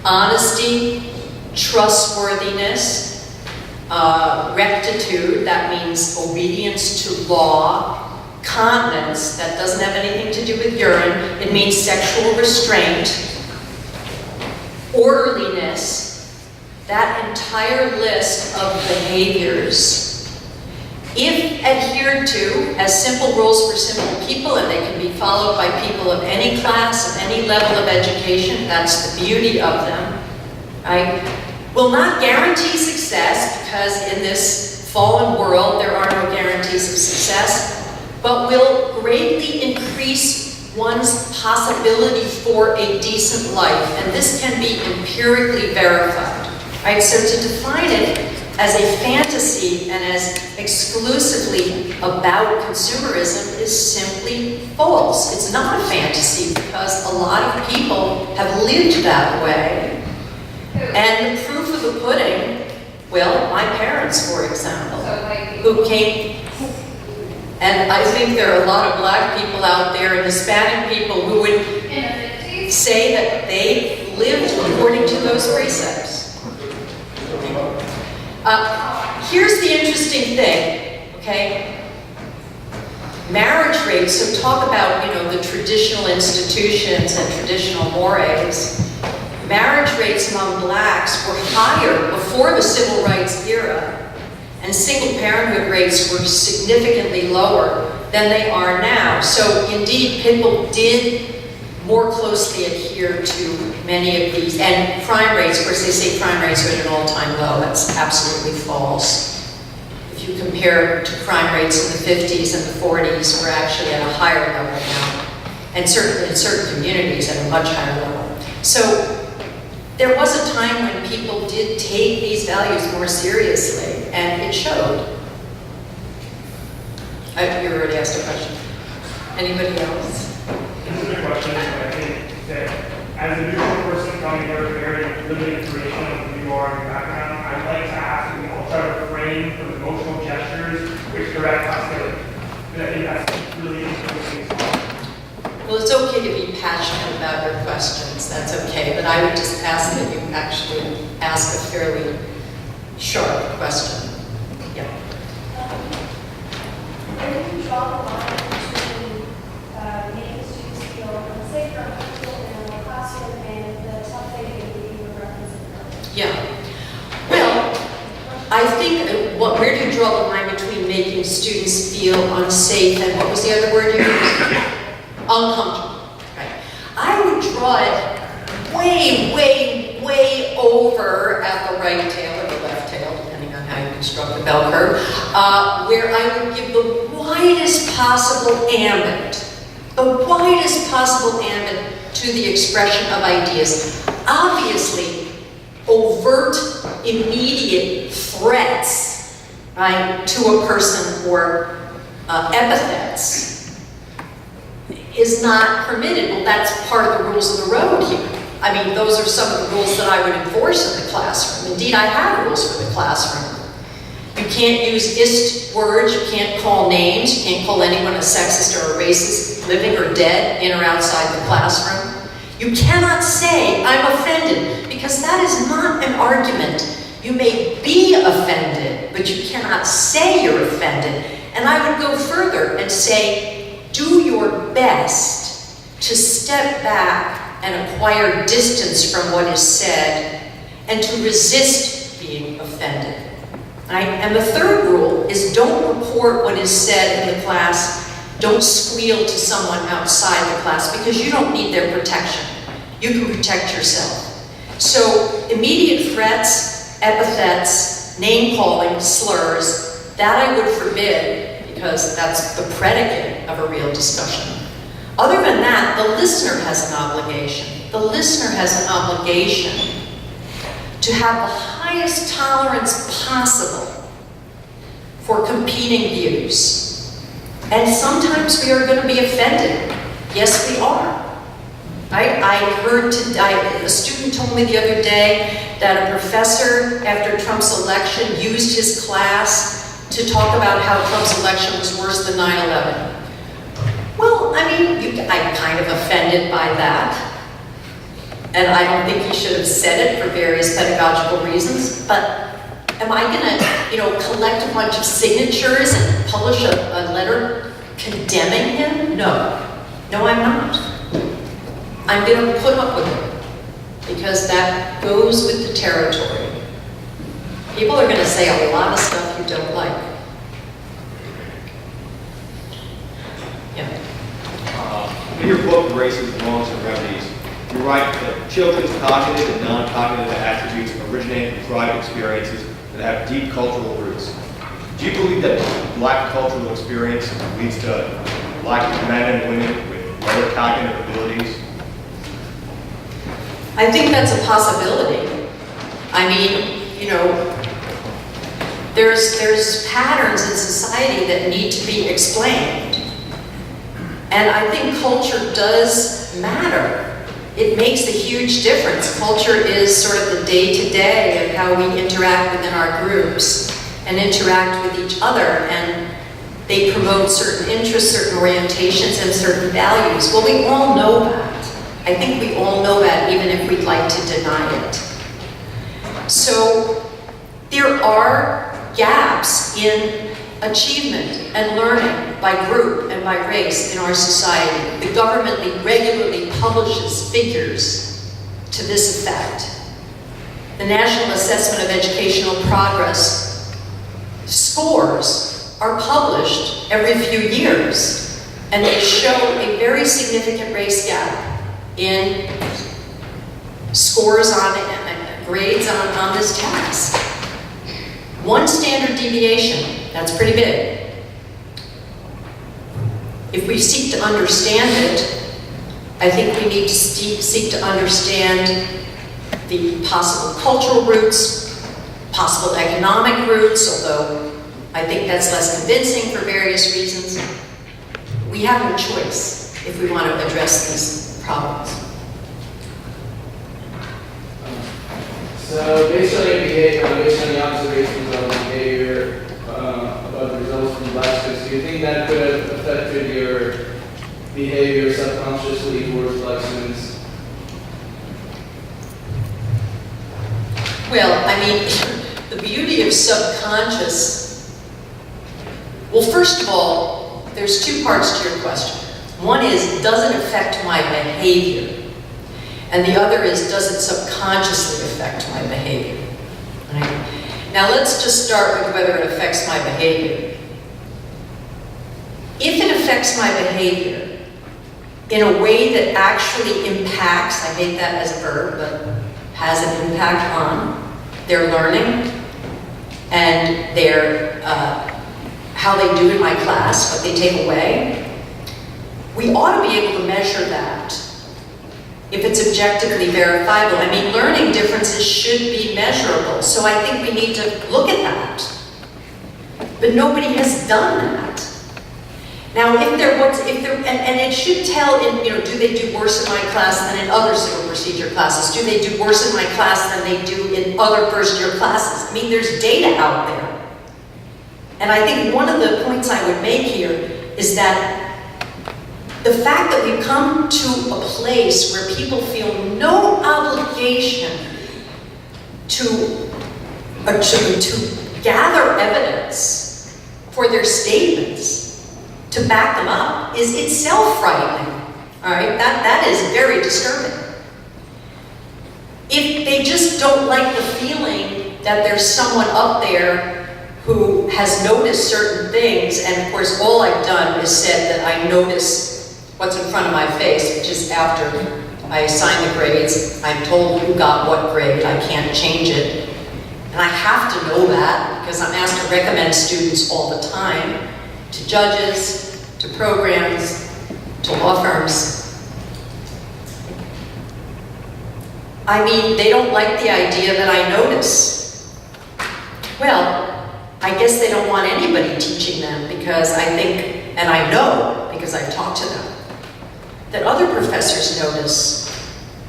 [SPEAKER 3] honesty, trustworthiness, rectitude, that means obedience to law, continence, that doesn't have anything to do with urine, it means sexual restraint, orderliness, that entire list of behaviors, if adhered to as simple rules for simple people, and they can be followed by people of any class, of any level of education, that's the beauty of them, right? Will not guarantee success, because in this fallen world there are no guarantees of success, but will greatly increase one's possibility for a decent life. And this can be empirically verified, right? So to define it as a fantasy and as exclusively about consumerism is simply false. It's not a fantasy, because a lot of people have lived that way. And the proof of the pudding, well, my parents, for example, who came, and I think there are a lot of black people out there and Hispanic people who would say that they lived according to those precepts. Here's the interesting thing, okay? Marriage rates, so talk about, the traditional institutions and traditional mores. Marriage rates among blacks were higher before the civil rights era, and single parenthood rates were significantly lower than they are now. So indeed, people did more closely adhere to many of these, and crime rates, of course they say crime rates are at an all-time low. That's absolutely false. If you compare to crime rates in the 50s and the 40s, we're actually at a higher level now, and certainly in certain communities at a much higher level. So there was a time when people did take these values more seriously, and it showed. You already asked a question. Anybody else?
[SPEAKER 7] This is a question, but I think that as a neutral person coming here with very limited information of who you are and your background, I'd like to ask you all try to refrain from emotional gestures which direct hostility. I think that's really interesting.
[SPEAKER 3] Well, it's okay to be passionate about your questions, that's okay, but I would just ask that you actually ask a fairly sharp question. Yeah.
[SPEAKER 8] Where do you draw the line between making students feel unsafe or uncomfortable in a classroom and the tough thing that you were referencing earlier?
[SPEAKER 3] Yeah. Well, I think where do you draw the line between making students feel unsafe and what was the other word you used? Uncomfortable. Right. I would draw it way, way, way over at the right tail or the left tail, depending on struck the bell curve, where I would give the widest possible ambit to the expression of ideas. Obviously, overt, immediate threats, right, to a person or epithets is not permitted. Well, that's part of the rules of the road here. I mean, those are some of the rules that I would enforce in the classroom. Indeed, I have rules for the classroom. You can't use ist words, you can't call names, you can't call anyone a sexist or a racist, living or dead, in or outside the classroom. You cannot say, I'm offended, because that is not an argument. You may be offended, but you cannot say you're offended. And I would go further and say, do your best to step back and acquire distance from what is said, and to resist being offended. Right? And the third rule is don't report what is said in the class. Don't squeal to someone outside the class, because you don't need their protection. You can protect yourself. So immediate threats, epithets, name-calling, slurs, that I would forbid, because that's the predicate of a real discussion. Other than that, the listener has an obligation. The listener has an obligation to have the highest tolerance possible for competing views. And sometimes we are going to be offended. Yes, we are. I heard a student told me the other day that a professor, after Trump's election, used his class to talk about how Trump's election was worse than 9/11. Well, I mean, I'm kind of offended by that. And I don't think he should have said it for various pedagogical reasons, but am I gonna, collect a bunch of signatures and publish a letter condemning him? No, I'm not. I'm gonna put up with it, because that goes with the territory. People are gonna say a lot of stuff you don't like. Yeah.
[SPEAKER 9] In your book, Races, Wrongs, and Remedies, you write that children's cognitive and non-cognitive attributes originate from private experiences that have deep cultural roots. Do you believe that Black cultural experience leads to Black men and women with lower cognitive abilities?
[SPEAKER 3] I think that's a possibility. I mean, there's patterns in society that need to be explained. And I think culture does matter. It makes a huge difference. Culture is sort of the day-to-day of how we interact within our groups and interact with each other, and they promote certain interests, certain orientations, and certain values. Well, we all know that. I think we all know that, even if we'd like to deny it. So there are gaps in achievement and learning by group and by race in our society. The government regularly publishes figures to this effect. The National Assessment of Educational Progress scores are published every few years, and they show a very significant race gap in scores on grades on this task. One standard deviation, that's pretty big. If we seek to understand it, I think we need to seek to understand the possible cultural roots, possible economic roots, although I think that's less convincing for various reasons. We have no choice if we want to address these problems.
[SPEAKER 10] So based on your behavior, based on the observations of behavior about the results from Black students, do you think that could have affected your behavior subconsciously towards Black students?
[SPEAKER 3] Well, I mean, the beauty of subconscious, well, first of all, there's two parts to your question. One is, does it affect my behavior? And the other is, does it subconsciously affect my behavior? Right? Now let's just start with whether it affects my behavior. If it affects my behavior in a way that actually impacts, I hate that as a verb, but has an impact on their learning and their, how they do in my class, what they take away, we ought to be able to measure that if it's objectively verifiable. I mean, learning differences should be measurable, so I think we need to look at that. But nobody has done that. Now, and it should tell in, do they do worse in my class than in other civil procedure classes? Do they do worse in my class than they do in other first year classes? I mean, there's data out there. And I think one of the points I would make here is that the fact that we've come to a place where people feel no obligation to gather evidence for their statements, to back them up, is itself frightening. All right, that is very disturbing. If they just don't like the feeling that there's someone up there who has noticed certain things, and of course all I've done is said that I notice what's in front of my face, which is after I assign the grades, I'm told who got what grade, I can't change it. And I have to know that because I'm asked to recommend students all the time to judges, to programs, to law firms. I mean, they don't like the idea that I notice. Well, I guess they don't want anybody teaching them because I think, and I know because I've talked to them, that other professors notice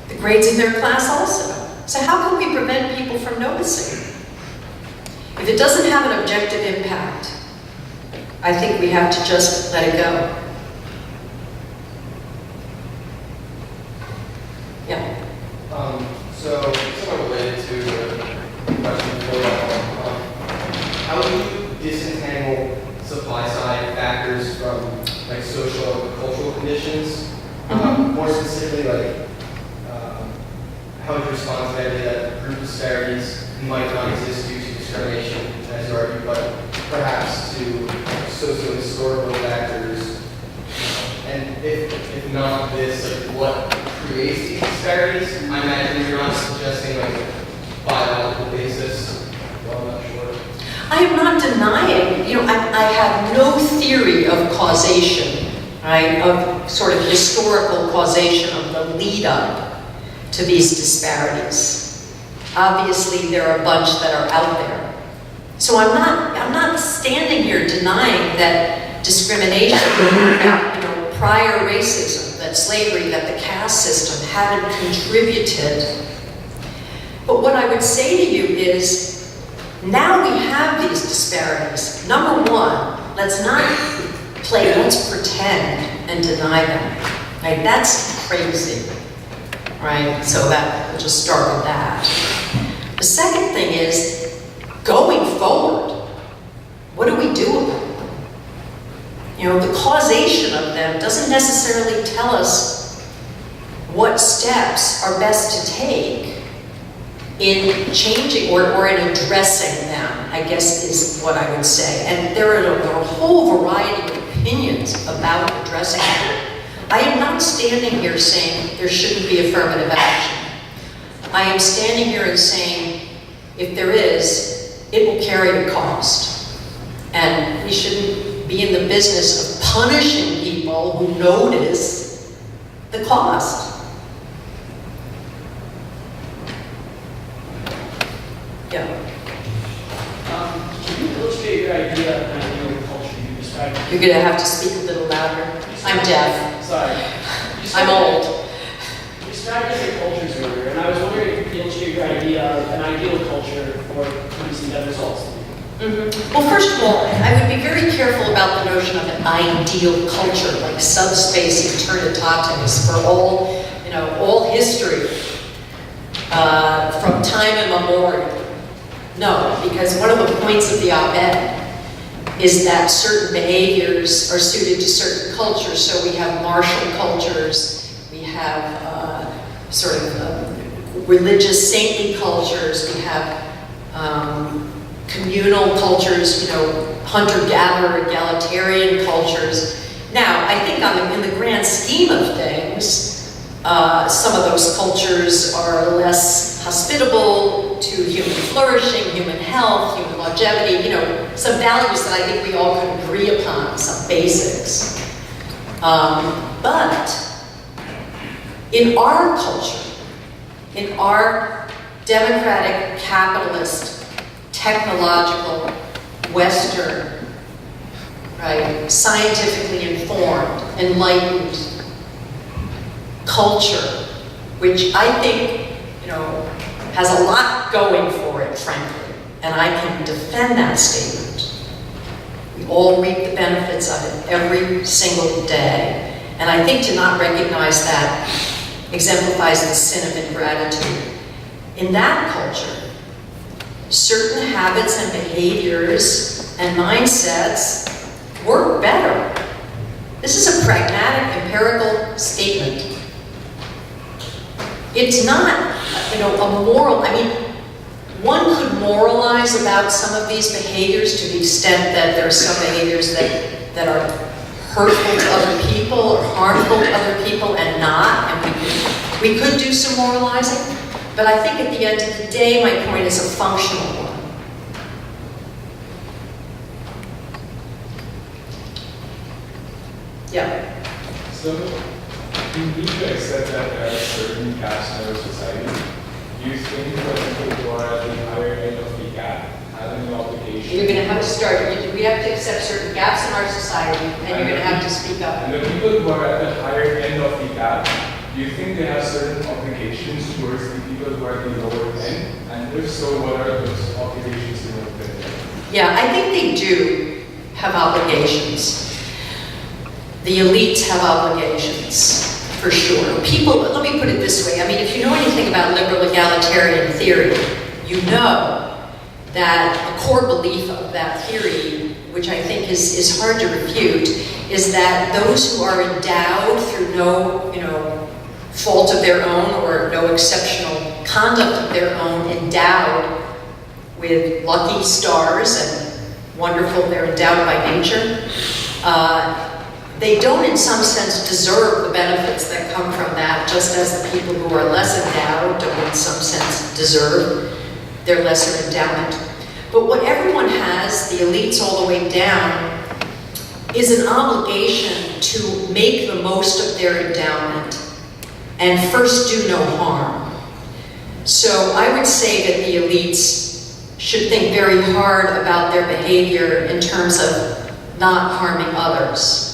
[SPEAKER 3] the grades in their class also. So how can we prevent people from noticing? If it doesn't have an objective impact, I think we have to just let it go. Yeah.
[SPEAKER 11] So, somewhat related to the question before that, how do you disentangle supply side factors from like social and cultural conditions? More specifically, like how would you respond to the idea that group disparities might not exist due to discrimination, as you argue, but perhaps to socio-historical factors? And if not this, like what creates these disparities? I imagine you're not suggesting like a biological basis. Well, I'm not sure.
[SPEAKER 3] I am not denying, I have no theory of causation, right, of sort of historical causation of the lead up to these disparities. Obviously, there are a bunch that are out there. So I'm not standing here denying that discrimination, prior racism, that slavery, that the caste system haven't contributed. But what I would say to you is, now we have these disparities. Number one, let's not play let's pretend and deny them. Right? That's crazy. Right? So we'll just start with that. The second thing is, going forward, what do we do about them? The causation of them doesn't necessarily tell us what steps are best to take in changing or in addressing them, I guess is what I would say. And there are a whole variety of opinions about addressing them. I am not standing here saying there shouldn't be affirmative action. I am standing here and saying, if there is, it will carry a cost. And we shouldn't be in the business of punishing people who notice the cost. Yeah.
[SPEAKER 2] Can you illustrate your idea of ideal culture you described?
[SPEAKER 3] You're going to have to speak a little louder. I'm deaf.
[SPEAKER 2] Sorry.
[SPEAKER 3] I'm old.
[SPEAKER 2] You described different cultures earlier, and I was wondering if you could illustrate your idea of an ideal culture for producing better results.
[SPEAKER 3] Well, first of all, I would be very careful about the notion of an ideal culture, like subspace eternitatis, for all history, from time immemorial. No, because one of the points of the op-ed is that certain behaviors are suited to certain cultures. So we have martial cultures, we have religious saintly cultures, we have communal cultures, hunter-gatherer, egalitarian cultures. Now, I think in the grand scheme of things, some of those cultures are less hospitable to to human flourishing, human health, human longevity, some values that I think we all could agree upon, some basics. But in our culture, in our democratic, capitalist, technological, Western, right, scientifically informed, enlightened culture, which I think, has a lot going for it, frankly, and I can defend that statement. We all reap the benefits of it every single day, and I think to not recognize that exemplifies the sin of ingratitude. In that culture, certain habits and behaviors and mindsets work better. This is a pragmatic, empirical statement. It's not, a moral, one could moralize about some of these behaviors to the extent that there are some behaviors that are hurtful to other people or harmful to other people and not, and we could do some moralizing, but I think at the end of the day, my point is a functional one. Yeah.
[SPEAKER 12] So, you need to accept that there are certain gaps in our society. Do you think that people who are at the higher end of the gap have any obligation?
[SPEAKER 3] You're going to have to start. We have to accept certain gaps in our society, and you're going to have to speak up.
[SPEAKER 12] And the people who are at the higher end of the gap, do you think they have certain obligations towards the people who are at the lower end? And if so, what are those obligations in your opinion?
[SPEAKER 3] Yeah, I think they do have obligations. The elites have obligations, for sure. People, let me put it this way. If you know anything about liberal egalitarian theory, you know that a core belief of that theory, which I think is hard to refute, is that those who are endowed through no, fault of their own or no exceptional conduct of their own, endowed with lucky stars and wonderful, they're endowed by nature, they don't in some sense deserve the benefits that come from that, just as the people who are less endowed don't in some sense deserve their lesser endowment. But what everyone has, the elites all the way down, is an obligation to make the most of their endowment and first do no harm. So I would say that the elites should think very hard about their behavior in terms of not harming others.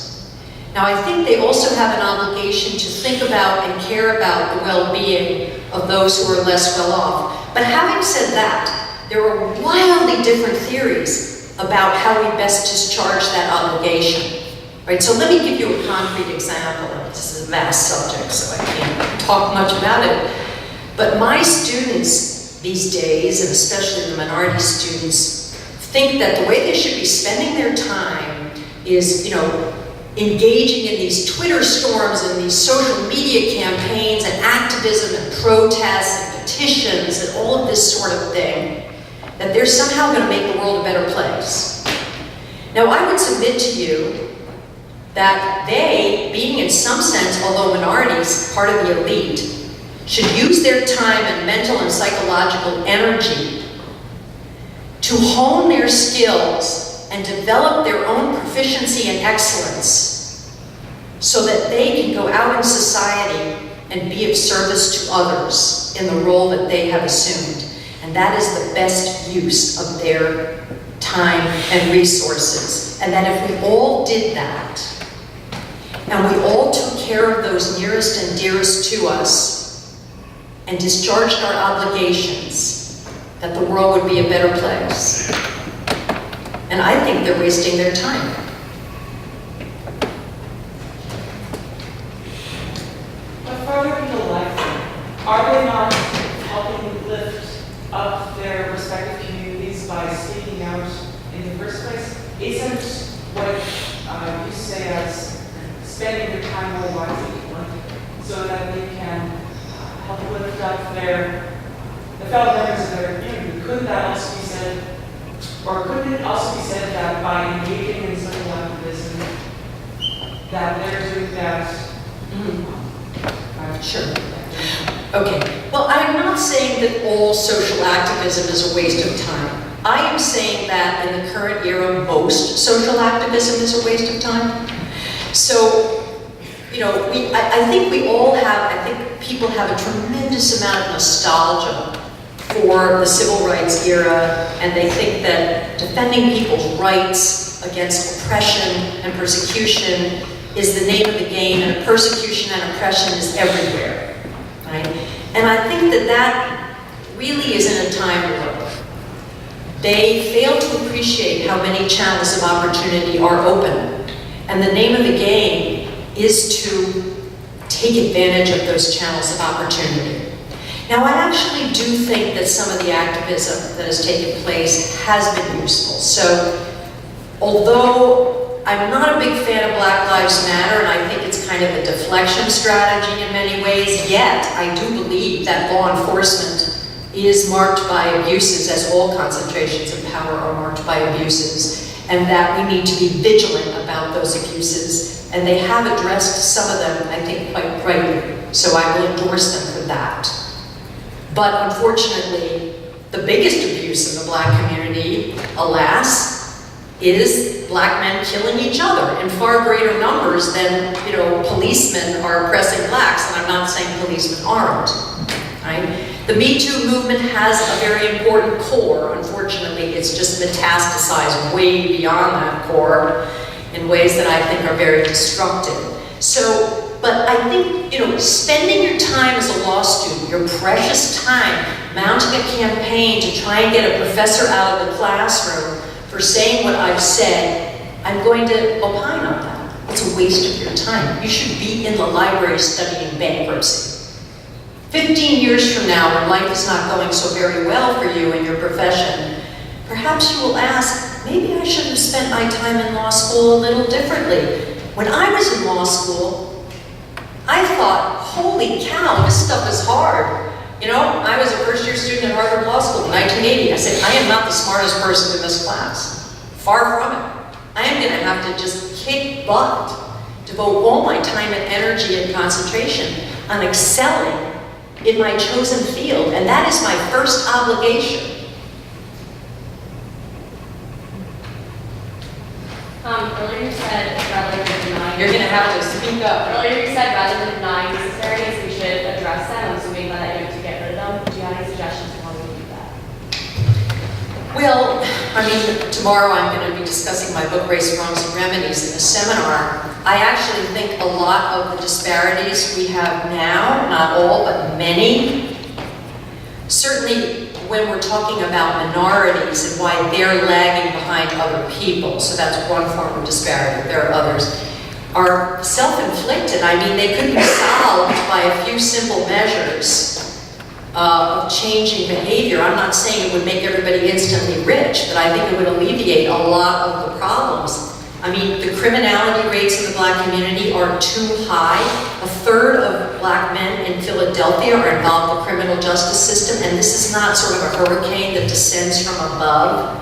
[SPEAKER 3] Now, I think they also have an obligation to think about and care about the well-being of those who are less well off. But having said that, there are wildly different theories about how we best discharge that obligation. Right? So let me give you a concrete example. This is a vast subject, so I can't talk much about it. But my students these days, and especially the minority students, think that the way they should be spending their time is, engaging in these Twitter storms and these social media campaigns and activism and protests and petitions and all of this sort of thing, that they're somehow going to make the world a better place. Now, I would submit to you that they, being in some sense, although minorities, part of the elite, should use their time and mental and psychological energy to hone their skills and develop their own proficiency and excellence so that they can go out in society and be of service to others in the role that they have assumed. And that is the best use of their time and resources. And that if we all did that, and we all took care of those nearest and dearest to us, and discharged our obligations, that the world would be a better place. And I think they're wasting their time.
[SPEAKER 13] But further in the life, are they not helping lift up their respective communities by speaking out in the first place? Isn't what you say as spending their time more wisely so that they can help lift up the fellow members of their community? Couldn't that also be said? Or couldn't it also be said that by engaging in social activism, that they're doing that
[SPEAKER 3] Sure. Okay. Well, I'm not saying that all social activism is a waste of time. I am saying that in the current era, most social activism is a waste of time. So, you know, I think we all have, I think people have a tremendous amount of nostalgia for the civil rights era, and they think that defending people's rights against oppression and persecution is the name of the game, and persecution and oppression is everywhere, right? And I think that that really isn't a time warp. They fail to appreciate how many channels of opportunity are open, and the name of the game is to take advantage of those channels of opportunity. Now, I actually do think that some of the activism that has taken place has been useful. So, although I'm not a big fan of Black Lives Matter, and I think it's kind of a deflection strategy in many ways, yet I do believe that law enforcement is marked by abuses, as all concentrations of power are marked by abuses, and that we need to be vigilant about those abuses, and they have addressed some of them, I think, quite rightly, so I will endorse them for that. But unfortunately, the biggest abuse in the Black community, alas, is Black men killing each other in far greater numbers than, you know, policemen are oppressing Blacks, and I'm not saying policemen aren't, right? The Me Too movement has a very important core. Unfortunately, it's just metastasized way beyond that core in ways that I think are very destructive. So, but I think, you know, spending your time as a law student, your precious time, mounting a campaign to try and get a professor out of the classroom for saying what I've said, I'm going to opine on that. It's a waste of your time. You should be in the library studying bankruptcy. 15 years from now, when life is not going so very well for you in your profession, perhaps you will ask, maybe I should have spent my time in law school a little differently. When I was in law school, I thought, holy cow, this stuff is hard. You know, I was a first-year student at Harvard Law School in 1980. I said, I am not the smartest person in this class. Far from it. I am going to have to just kick butt, devote all my time and energy and concentration on excelling in my chosen field, and that is my first obligation.
[SPEAKER 6] Earlier you said rather than denying...
[SPEAKER 3] You're going to have to speak up.
[SPEAKER 6] Earlier you said rather than denying disparities, we should address them. I'm assuming that you have to get rid of them. Do you have any suggestions for how we can do that?
[SPEAKER 3] Well, I mean, tomorrow I'm going to be discussing my book, Race, Wrongs, and Remedies in a seminar. I actually think a lot of the disparities we have now, not all, but many, certainly when we're talking about minorities and why they're lagging behind other people, so that's one form of disparity, there are others, are self-inflicted. I mean, they could be solved by a few simple measures of changing behavior. I'm not saying it would make everybody instantly rich, but I think it would alleviate a lot of the problems. I mean, the criminality rates in the Black community are too high. A third of Black men in Philadelphia are involved in the criminal justice system, and this is not sort of a hurricane that descends from above.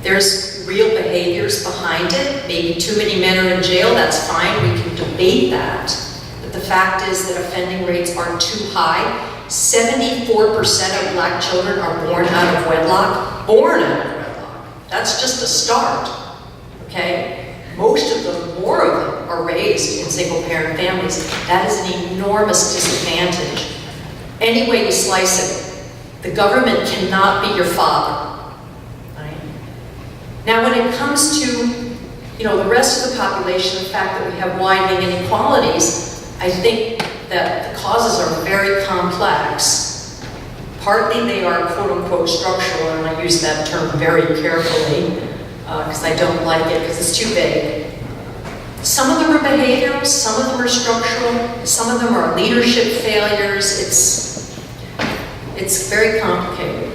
[SPEAKER 3] There's real behaviors behind it. Maybe too many men are in jail, that's fine, we can debate that. But the fact is that offending rates are too high. 74% of Black children are born out of wedlock. Born out of wedlock. That's just a start. Okay? Most of them, more of them, are raised in single-parent families. That is an enormous disadvantage. Any way you slice it, the government cannot be your father. Right? Now, when it comes to, you know, the rest of the population, the fact that we have widening inequalities, I think that the causes are very complex. Partly they are quote-unquote structural, and I use that term very carefully, because I don't like it because it's too vague. Some of them are behavioral, some of them are structural, some of them are leadership failures. It's very complicated.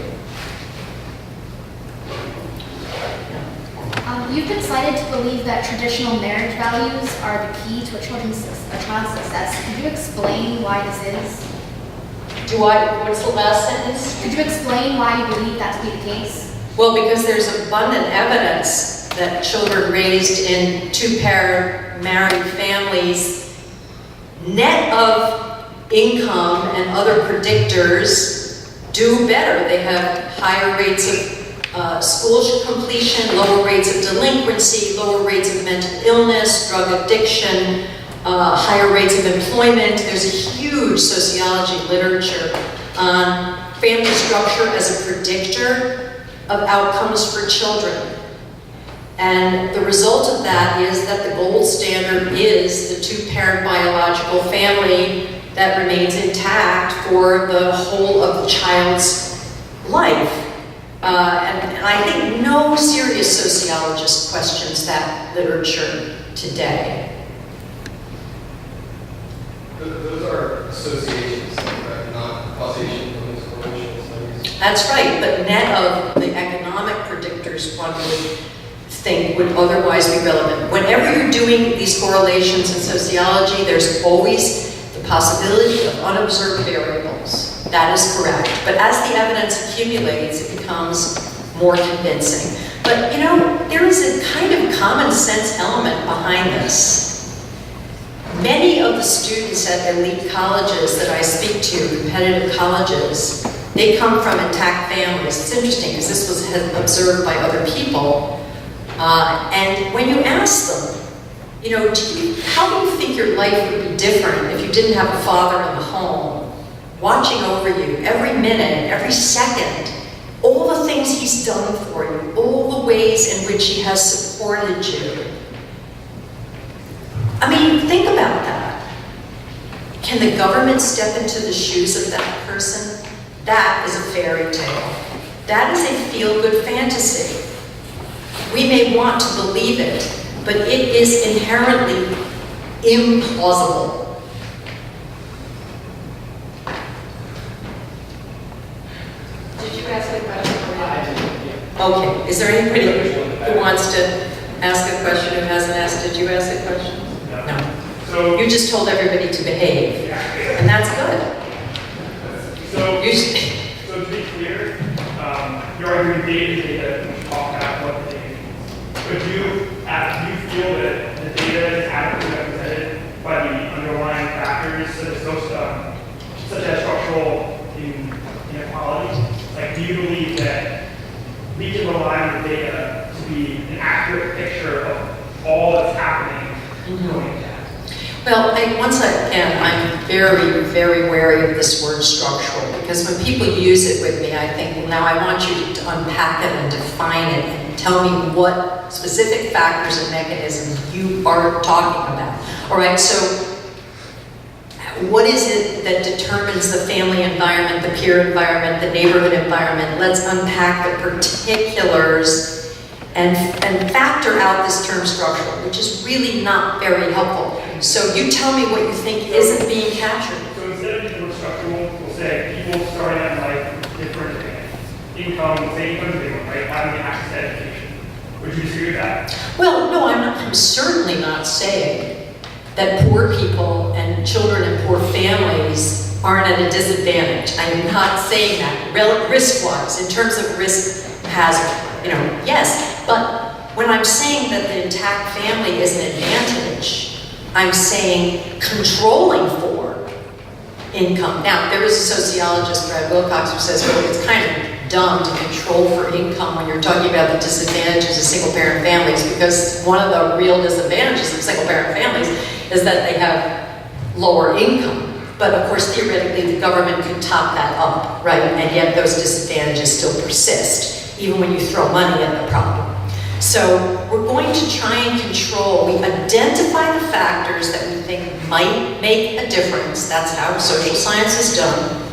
[SPEAKER 8] You've been cited to believe that traditional marriage values are the key to a child's success. Could you explain why this is?
[SPEAKER 3] What's the last sentence?
[SPEAKER 8] Could you explain why you believe that to be the case?
[SPEAKER 3] Well, because there's abundant evidence that children raised in two-parent married families, net of income and other predictors do better. They have higher rates of school completion, lower rates of delinquency, lower rates of mental illness, drug addiction, higher rates of employment. There's a huge sociology literature on family structure as a predictor of outcomes for children. And the result of that is that the gold standard is the two-parent biological family that remains intact for the whole of the child's life. And I think no serious sociologist questions that literature today.
[SPEAKER 11] Those are associations, right? Not causation from those correlational studies.
[SPEAKER 3] That's right, but net of the economic predictors one would think would otherwise be relevant. Whenever you're doing these correlations in sociology, there's always the possibility of unobserved variables. That is correct. But as the evidence accumulates, it becomes more convincing. But you know, there is a kind of common sense element behind this. Many of the students at elite colleges that I speak to, competitive colleges, they come from intact families. It's interesting because this was observed by other people. And when you ask them, you know, how do you think your life would be different if you didn't have a father in the home watching over you every minute, every second, all the things he's done for you, all the ways in which he has supported you? I mean, think about that. Can the government step into the shoes of that person? That is a fairy tale. That is a feel-good fantasy. We may want to believe it, but it is inherently implausible.
[SPEAKER 2] Did you ask a question? I did.
[SPEAKER 3] Okay, is there anybody who wants to ask a question who hasn't asked? Did you ask a question? No.
[SPEAKER 7] So,
[SPEAKER 3] You just told everybody to behave, and that's good.
[SPEAKER 7] so,
[SPEAKER 3] You
[SPEAKER 7] so to be clear, your argument data that we talk about what the data means. But do you feel that the data is adequately represented by the underlying factors such as structural inequality? Like, do you believe that we can rely on the data to be an accurate picture of all that's happening going down?
[SPEAKER 3] Well, once again, I'm very, very wary of this word structural, because when people use it with me, I think, well, now I want you to unpack it and define it and tell me what specific factors and mechanisms you are talking about. All right, so what is it that determines the family environment, the peer environment, the neighborhood environment? Let's unpack the particulars and factor out this term structural, which is really not very helpful. So you tell me what you think isn't being captured.
[SPEAKER 7] So instead of using the word structural, we'll say people starting out in life different income, same income as they were, right? Having access to education. Would you disagree with that?
[SPEAKER 3] Well, no, I'm certainly not saying that poor people and children in poor families aren't at a disadvantage. I'm not saying that. Risk-wise, in terms of risk hazard, you know, yes. But when I'm saying that the intact family is an advantage, I'm saying controlling for income. Now, there is a sociologist, Brad Wilcox, who says, well, it's kind of dumb to control for income when you're talking about the disadvantages of single-parent families, because one of the real disadvantages of single-parent families is that they have lower income. But of course, theoretically, the government can top that up, right? And yet those disadvantages still persist, even when you throw money at the problem. So we're going to try and control. We identify the factors that we think might make a difference. That's how social science is done.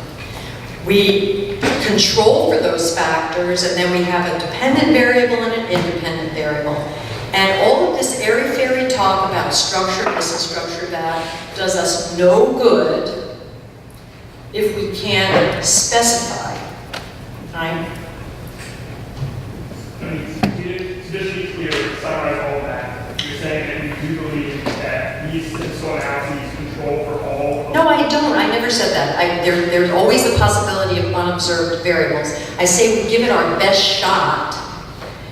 [SPEAKER 3] We control for those factors, and then we have a dependent variable and an independent variable. And all of this airy-fairy talk about structure this and structure that does us no good if we can't specify, right?
[SPEAKER 7] To just be clear, to summarize all of that, you're saying that you do believe that these statistical analyses control for all of
[SPEAKER 3] No, I don't. I never said that. There's always the possibility of unobserved variables. I say we give it our best shot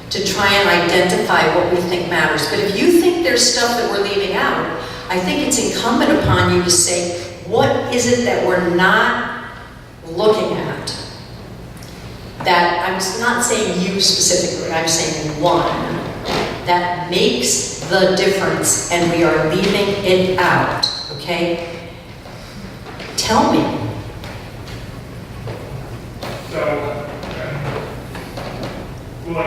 [SPEAKER 3] to try and identify what we think matters. But if you think there's stuff that we're leaving out, I think it's incumbent upon you to say, What is it that we're not looking at? That, I'm not saying you specifically, I'm saying one, that makes the difference and we are leaving it out, okay? Tell me.
[SPEAKER 7] So, well,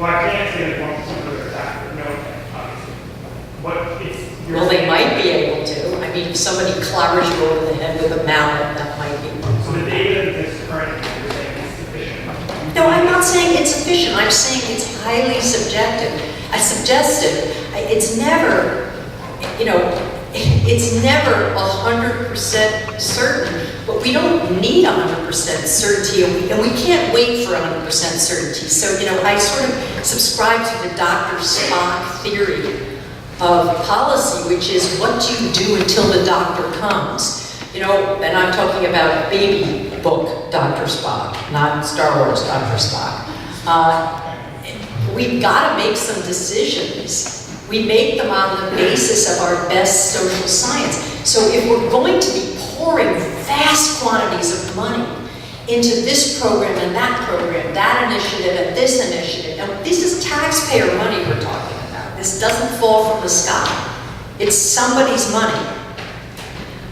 [SPEAKER 7] I can't say that one particular factor, no, obviously. But it's.
[SPEAKER 3] Well, they might be able to. I mean, if somebody clobbers you over the head with a mallet, that might be.
[SPEAKER 7] So the data that's currently you're saying is sufficient?
[SPEAKER 3] No, I'm not saying it's sufficient. I'm saying it's highly subjective. Suggestive. It's never, you know, it's never 100% certain, but we don't need 100% certainty, and we can't wait for 100% certainty. So, you know, I sort of subscribe to the Dr. Spock theory of policy, which is what do you do until the doctor comes? You know, and I'm talking about baby book Dr. Spock, not Star Wars Dr. Spock. We've got to make some decisions. We make them on the basis of our best social science. So if we're going to be pouring vast quantities of money into this program and that initiative and this initiative, and this is taxpayer money we're talking about. This doesn't fall from the sky. It's somebody's money.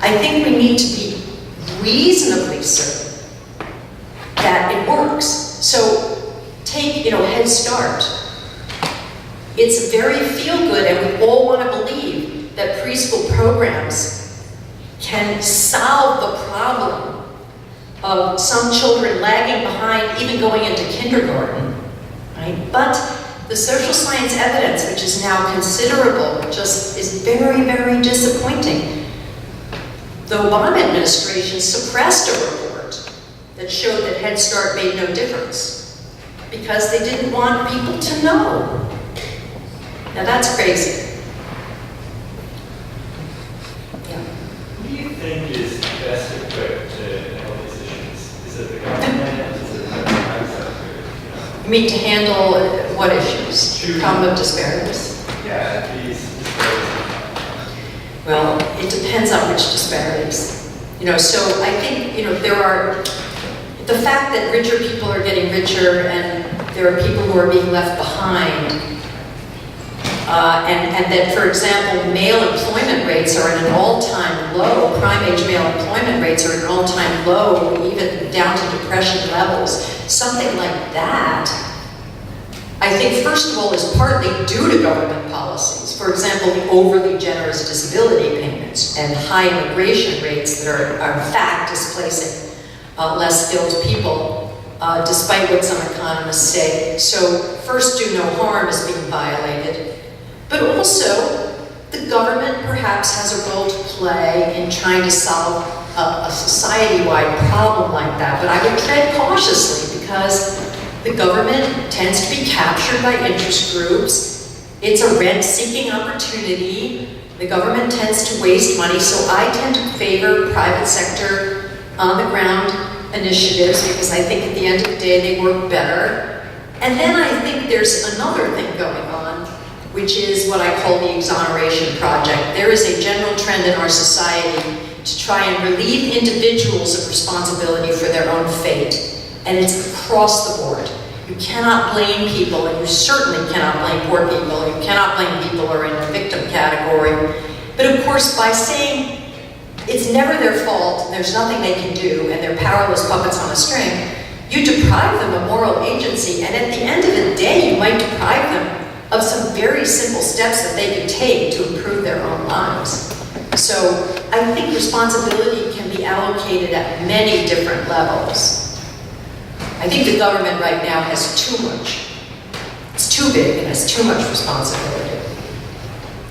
[SPEAKER 3] I think we need to be reasonably certain that it works. So take, you know, Head Start. It's very feel-good, and we all want to believe that preschool programs can solve the problem of some children lagging behind, even going into kindergarten, right? But the social science evidence, which is now considerable, just is very, very disappointing. The Obama administration suppressed a report that showed that Head Start made no difference because they didn't want people to know. Now that's crazy. Yeah.
[SPEAKER 12] Who do you think is best equipped to handle these issues? Is it the government? Is it the private sector?
[SPEAKER 3] You mean to handle what issues? Problem of disparities?
[SPEAKER 12] Yeah, these disparities.
[SPEAKER 3] Well, it depends on which disparities. You know, so I think, you know, there are, the fact that richer people are getting richer and there are people who are being left behind, and that, for example, male employment rates are at an all-time low, prime-age male employment rates are at an all-time low, even down to depression levels. Something like that, I think, first of all, is partly due to government policies. For example, the overly generous disability payments and high immigration rates that are in fact displacing less skilled people, despite what some economists say. So first do no harm is being violated. But also, the government perhaps has a role to play in trying to solve a society-wide problem like that. But I would tread cautiously because the government tends to be captured by interest groups. It's a rent-seeking opportunity. The government tends to waste money, so I tend to favor private sector on-the-ground initiatives because I think at the end of the day they work better. And then I think there's another thing going on, which is what I call the exoneration project. There is a general trend in our society to try and relieve individuals of responsibility for their own fate. And it's across the board. You cannot blame people, and you certainly cannot blame poor people. You cannot blame people who are in the victim category. But of course, by saying it's never their fault, and there's nothing they can do, and they're powerless puppets on a string, you deprive them of moral agency, and at the end of the day, you might deprive them of some very simple steps that they could take to improve their own lives. So I think responsibility can be allocated at many different levels. I think the government right now has too much. It's too big and has too much responsibility.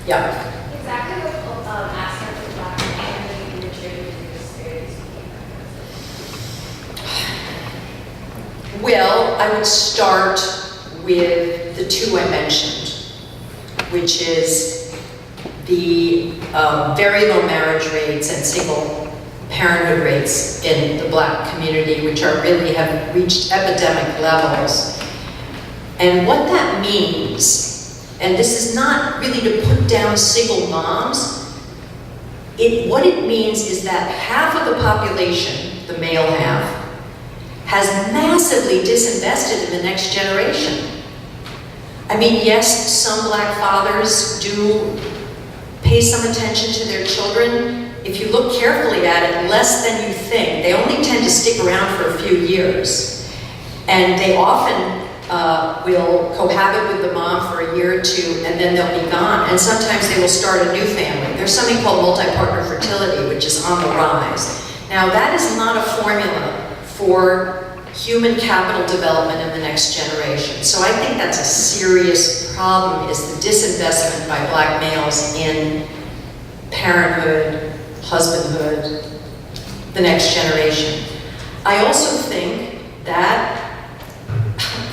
[SPEAKER 3] Yeah.
[SPEAKER 6] Exactly what aspects of Black community in the trade disparities?
[SPEAKER 3] Well, I would start with the two I mentioned, which is the very low marriage rates and single parenthood rates in the Black community, which are really have reached epidemic levels. And what that means
[SPEAKER 14] And this is not really to put down single moms. What it means is that half of the population, the male half, has massively disinvested in the next generation. I mean, yes, some black fathers do pay some attention to their children. If you look carefully at it, less than you think. They only tend to stick around for a few years. And they often will cohabit with the mom for a year or two, and then they'll be gone. And sometimes they will start a new family. There's something called multi-partner fertility, which is on the rise. Now, that is not a formula for human capital development in the next generation. So I think that's a serious problem, is the disinvestment by black males in parenthood, husbandhood, the next generation. I also think that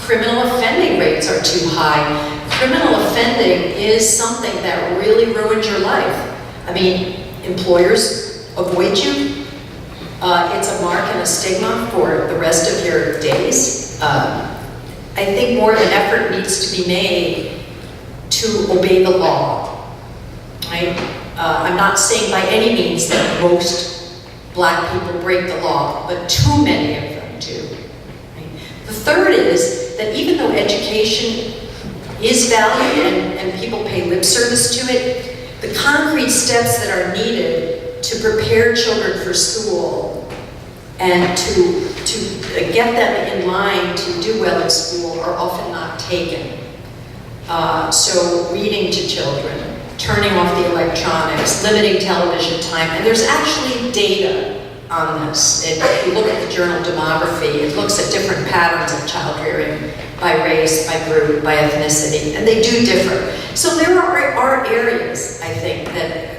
[SPEAKER 14] criminal offending rates are too high. Criminal offending is something that really ruins your life. I mean, employers avoid you. It's a mark and a stigma for the rest of your days. I think more of an effort needs to be made to obey the law, right? I'm not saying by any means that most black people break the law, but too many of them do. Right? The third is that even though education is valued and people pay lip service to it, the concrete steps that are needed to prepare children for school and to get them in line to do well in school are often not taken. So reading to children, turning off the electronics, limiting television time, and there's actually data on this. If you look at the journal Demography, it looks at different patterns of child rearing by race, by group, by ethnicity, and they do differ. So there are areas, I think, that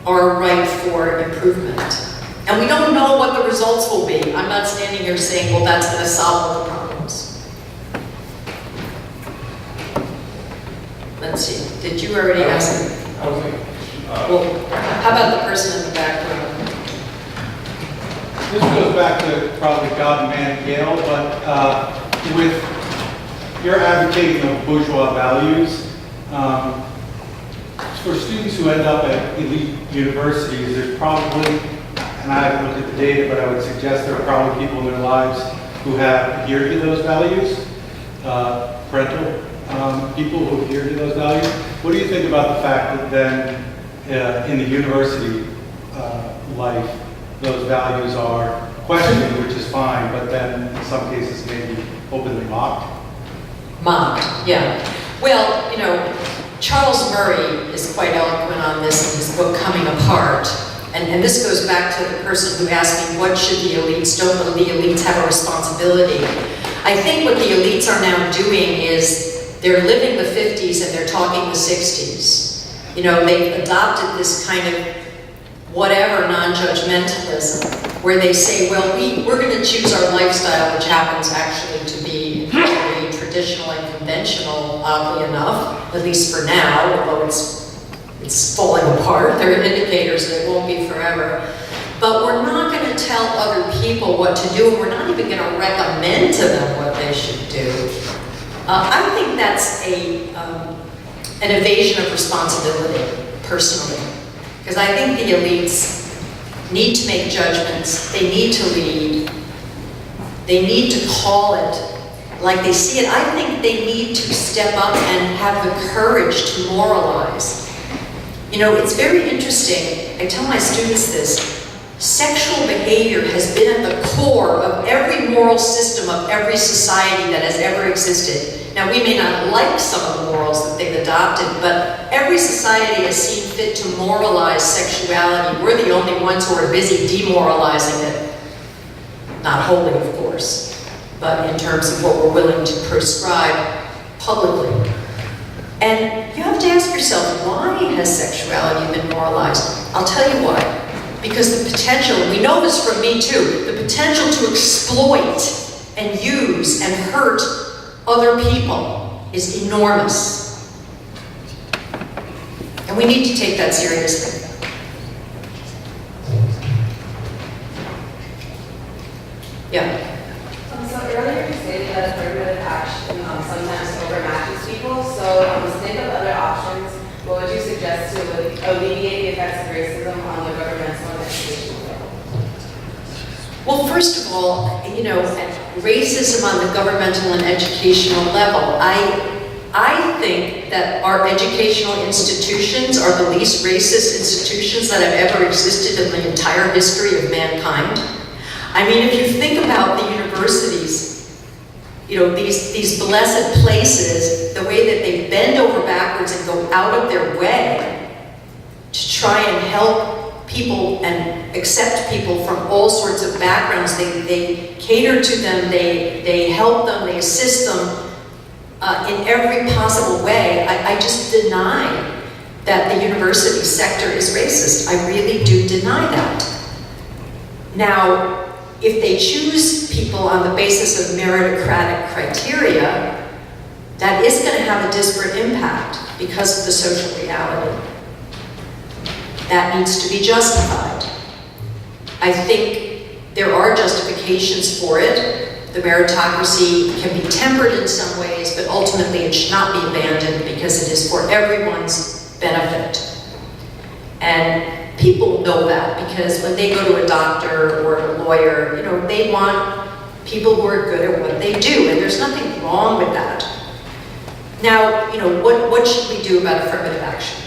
[SPEAKER 14] are ripe for improvement. And we don't know what the results will be. I'm not standing here saying, well, that's going to solve all the problems. Let's see, did you already ask? Well, how about the person in the back row?
[SPEAKER 15] This goes back to probably God, man, Gail, but with your advocating of bourgeois values, for students who end up at elite universities, there's probably, and I haven't looked at the data, but I would suggest there are probably people in their lives who have adhered to those values, parental people who adhere to those values. What do you think about the fact that then in the university life, those values are questioned, which is fine, but then in some cases maybe openly mocked?
[SPEAKER 14] Mocked, yeah. Well, you know, Charles Murray is quite eloquent on this in his book, Coming Apart. And this goes back to the person who asked me, what should the elites, don't the elites have a responsibility? I think what the elites are now doing is they're living the 50s and they're talking the 60s. You know, they've adopted this kind of whatever non-judgmentalism, where they say, well, we're going to choose our lifestyle, which happens actually to be very traditional and conventional, oddly enough, at least for now, although it's falling apart. There are indicators that it won't be forever. But we're not going to tell other people what to do, and we're not even going to recommend to them what they should do. I think that's an evasion of responsibility, personally. Because I think the elites need to make judgments, they need to lead, they need to call it like they see it. I think they need to step up and have the courage to moralize. You know, it's very interesting, I tell my students this, sexual behavior has been at the core of every moral system of every society that has ever existed. Now, we may not like some of the morals that they've adopted, but every society has seen fit to moralize sexuality. We're the only ones who are busy demoralizing it. Not wholly, of course, but in terms of what we're willing to prescribe publicly. And you have to ask yourself, why has sexuality been moralized? I'll tell you why. Because the potential, we know this from me too, the potential to exploit and use and hurt other people is enormous. And we need to take that seriously. Yeah.
[SPEAKER 16] So earlier you stated that affirmative action sometimes overmatches people. So I was thinking
[SPEAKER 14] Well, first of all, you know, racism on the governmental and educational level, I think that our educational institutions are the least racist institutions that have ever existed in the entire history of mankind. I mean, if you think about the universities, you know, these blessed places, the way that they bend over backwards and go out of their way to try and help people and accept people from all sorts of backgrounds. They cater to them, they help them, they assist them in every possible way. I just deny that the university sector is racist. I really do deny that. Now, if they choose people on the basis of meritocratic criteria, that is going to have a disparate impact because of the social reality. That needs to be justified. I think there are justifications for it. The meritocracy can be tempered in some ways, but ultimately it should not be abandoned because it is for everyone's benefit. And people know that because when they go to a doctor or a lawyer, you know, they want people who are good at what they do, and there's nothing wrong with that. Now, you know, what should we do about affirmative action?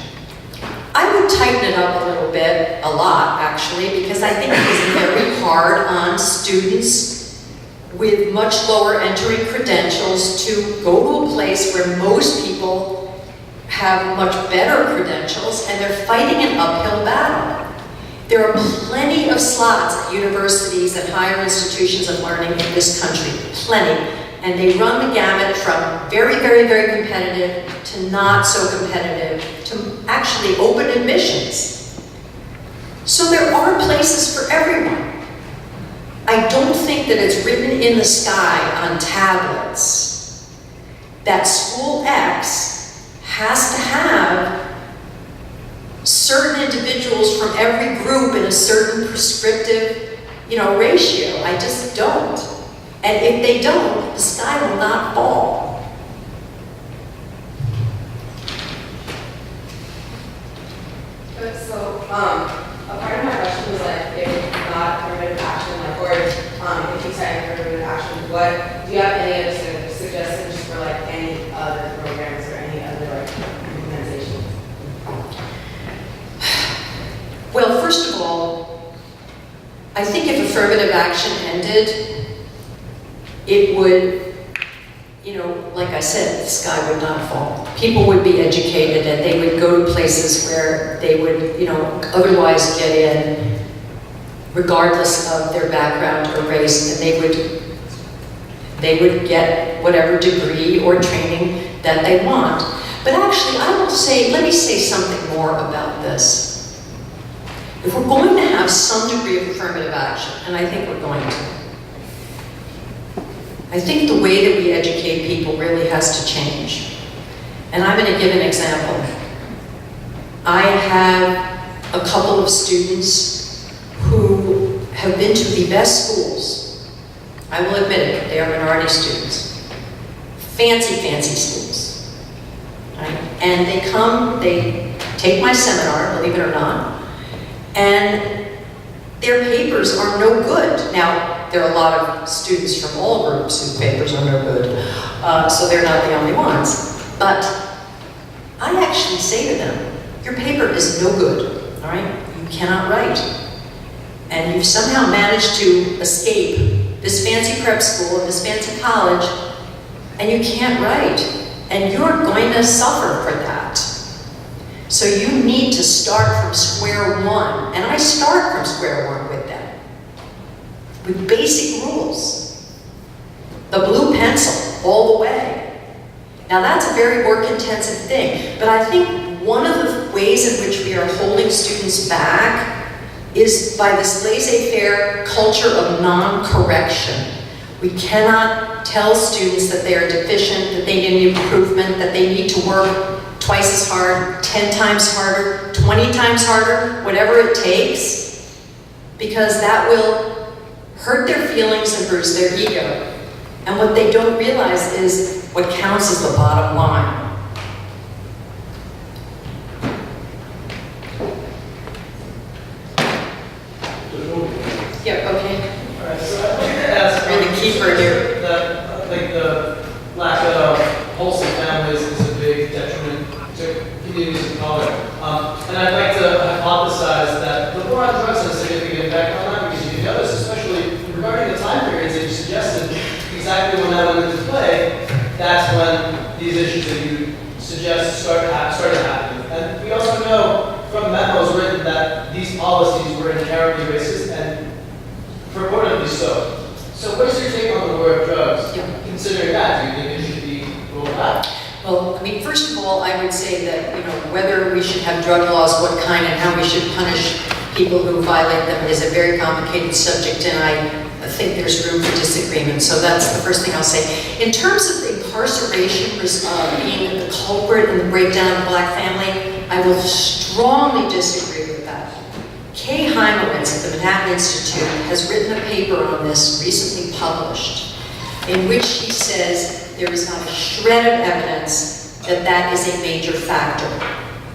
[SPEAKER 14] I would tighten it up a little bit, a lot actually, because I think it is very hard on students with much lower entry credentials to go to a place where most people have much better credentials and they're fighting an uphill battle. There are plenty of slots at universities and higher institutions of learning in this country, plenty. And they run the gamut from very, very, very competitive to not so competitive to actually open admissions. So there are places for everyone. I don't think that it's written in the sky on tablets that school X has to have certain individuals from every group in a certain prescriptive, you know, ratio. I just don't. And if they don't, the sky will not fall.
[SPEAKER 6] So, a part of my question was like, if not affirmative action, like, or if you say affirmative action, what, do you have any other sort of suggestions for like any other programs or any other like implementations?
[SPEAKER 14] Well, first of all, I think if affirmative action ended, it would, you know, like I said, the sky would not fall. People would be educated and they would go to places where they would, you know, otherwise get in regardless of their background or race, and they would get whatever degree or training that they want. But actually, I will say, let me say something more about this. If we're going to have some degree of affirmative action, and I think we're going to, I think the way that we educate people really has to change. And I'm going to give an example. I have a couple of students who have been to the best schools. I will admit it, they are minority students. Fancy, fancy schools. Right? And they come, they take my seminar, believe it or not, and their papers are no good. Now, there are a lot of students from all groups whose papers are no good, so they're not the only ones. But I actually say to them, your paper is no good, all right? You cannot write. And you've somehow managed to escape this fancy prep school and this fancy college, and you can't write. And you're going to suffer for that. So you need to start from square one. And I start from square one with them, with basic rules. The blue pencil, all the way. Now that's a very work-intensive thing, but I think one of the ways in which we are holding students back is by this laissez-faire culture of non-correction. We cannot tell students that they are deficient, that they need improvement, that they need to work twice as hard, 10 times harder, 20 times harder, whatever it takes, because that will hurt their feelings and bruise their ego. And what they don't realize is what counts is the bottom line.
[SPEAKER 2] Yeah, okay. All right.
[SPEAKER 14] keep her here.
[SPEAKER 5] Like the lack of wholesome families is a big detriment to communities of color. And I'd like to hypothesize that the war on drugs has a significant impact on that because you notice, especially regarding the time periods that you suggested, exactly when that went into play, that's when these issues that you suggest started happening. And we also know from memos written that these policies were inherently racist and purportedly so. So what is your take on the war of drugs?
[SPEAKER 14] Yeah.
[SPEAKER 5] Considering that, do you think it should be rolled back?
[SPEAKER 14] Well, I mean, first of all, I would say that, you know, whether we should have drug laws, what kind, and how we should punish people who violate them is a very complicated subject, and I think there's room for disagreement. So that's the first thing I'll say. In terms of incarceration being the culprit in the breakdown of the black family, I will strongly disagree with that. Kay Heimowitz at the Manhattan Institute has written a paper on this, recently published, in which she says there is not a shred of evidence that that is a major factor.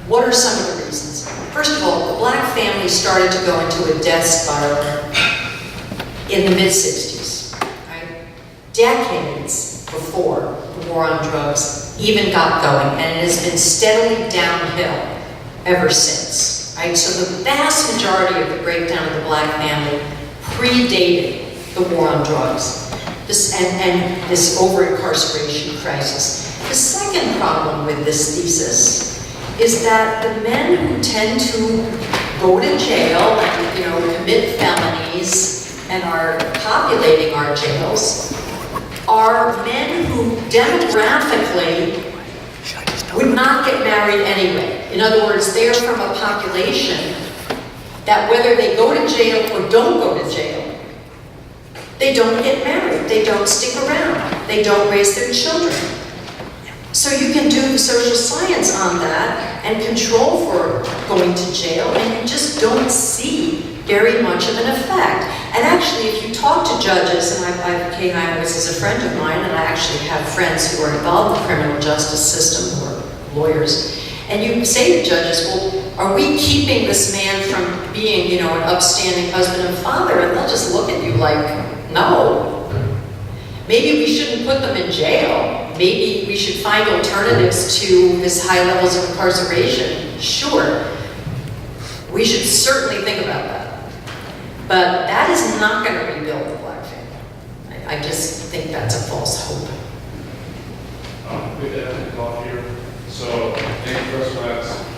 [SPEAKER 14] What are some of the reasons? First of all, the black family started to go into a death spiral in the mid-60s, right? Decades before the war on drugs even got going, and it has been steadily downhill ever since, right? So the vast majority of the breakdown of the black family predated the war on drugs. And this over-incarceration crisis. The second problem with this thesis is that the men who tend to go to jail and, you know, commit felonies and are populating our jails are men who demographically would not get married anyway. In other words, they're from a population that whether they go to jail or don't go to jail, they don't get married, they don't stick around, they don't raise their children. So you can do the social science on that and control for going to jail, and you just don't see very much of an effect. And actually, if you talk to judges, and Kay Heimowitz is a friend of mine, and I actually have friends who are involved in the criminal justice system who are lawyers, and you say to judges, well, are we keeping this man from being, you know, an upstanding husband and father? And they'll just look at you like, no. Maybe we shouldn't put them in jail. Maybe we should find alternatives to this high levels of incarceration. Sure. We should certainly think about that. But that is not going to rebuild the black family. I just think that's a false hope.
[SPEAKER 12] With that, off here. So, thank you, Professor Max.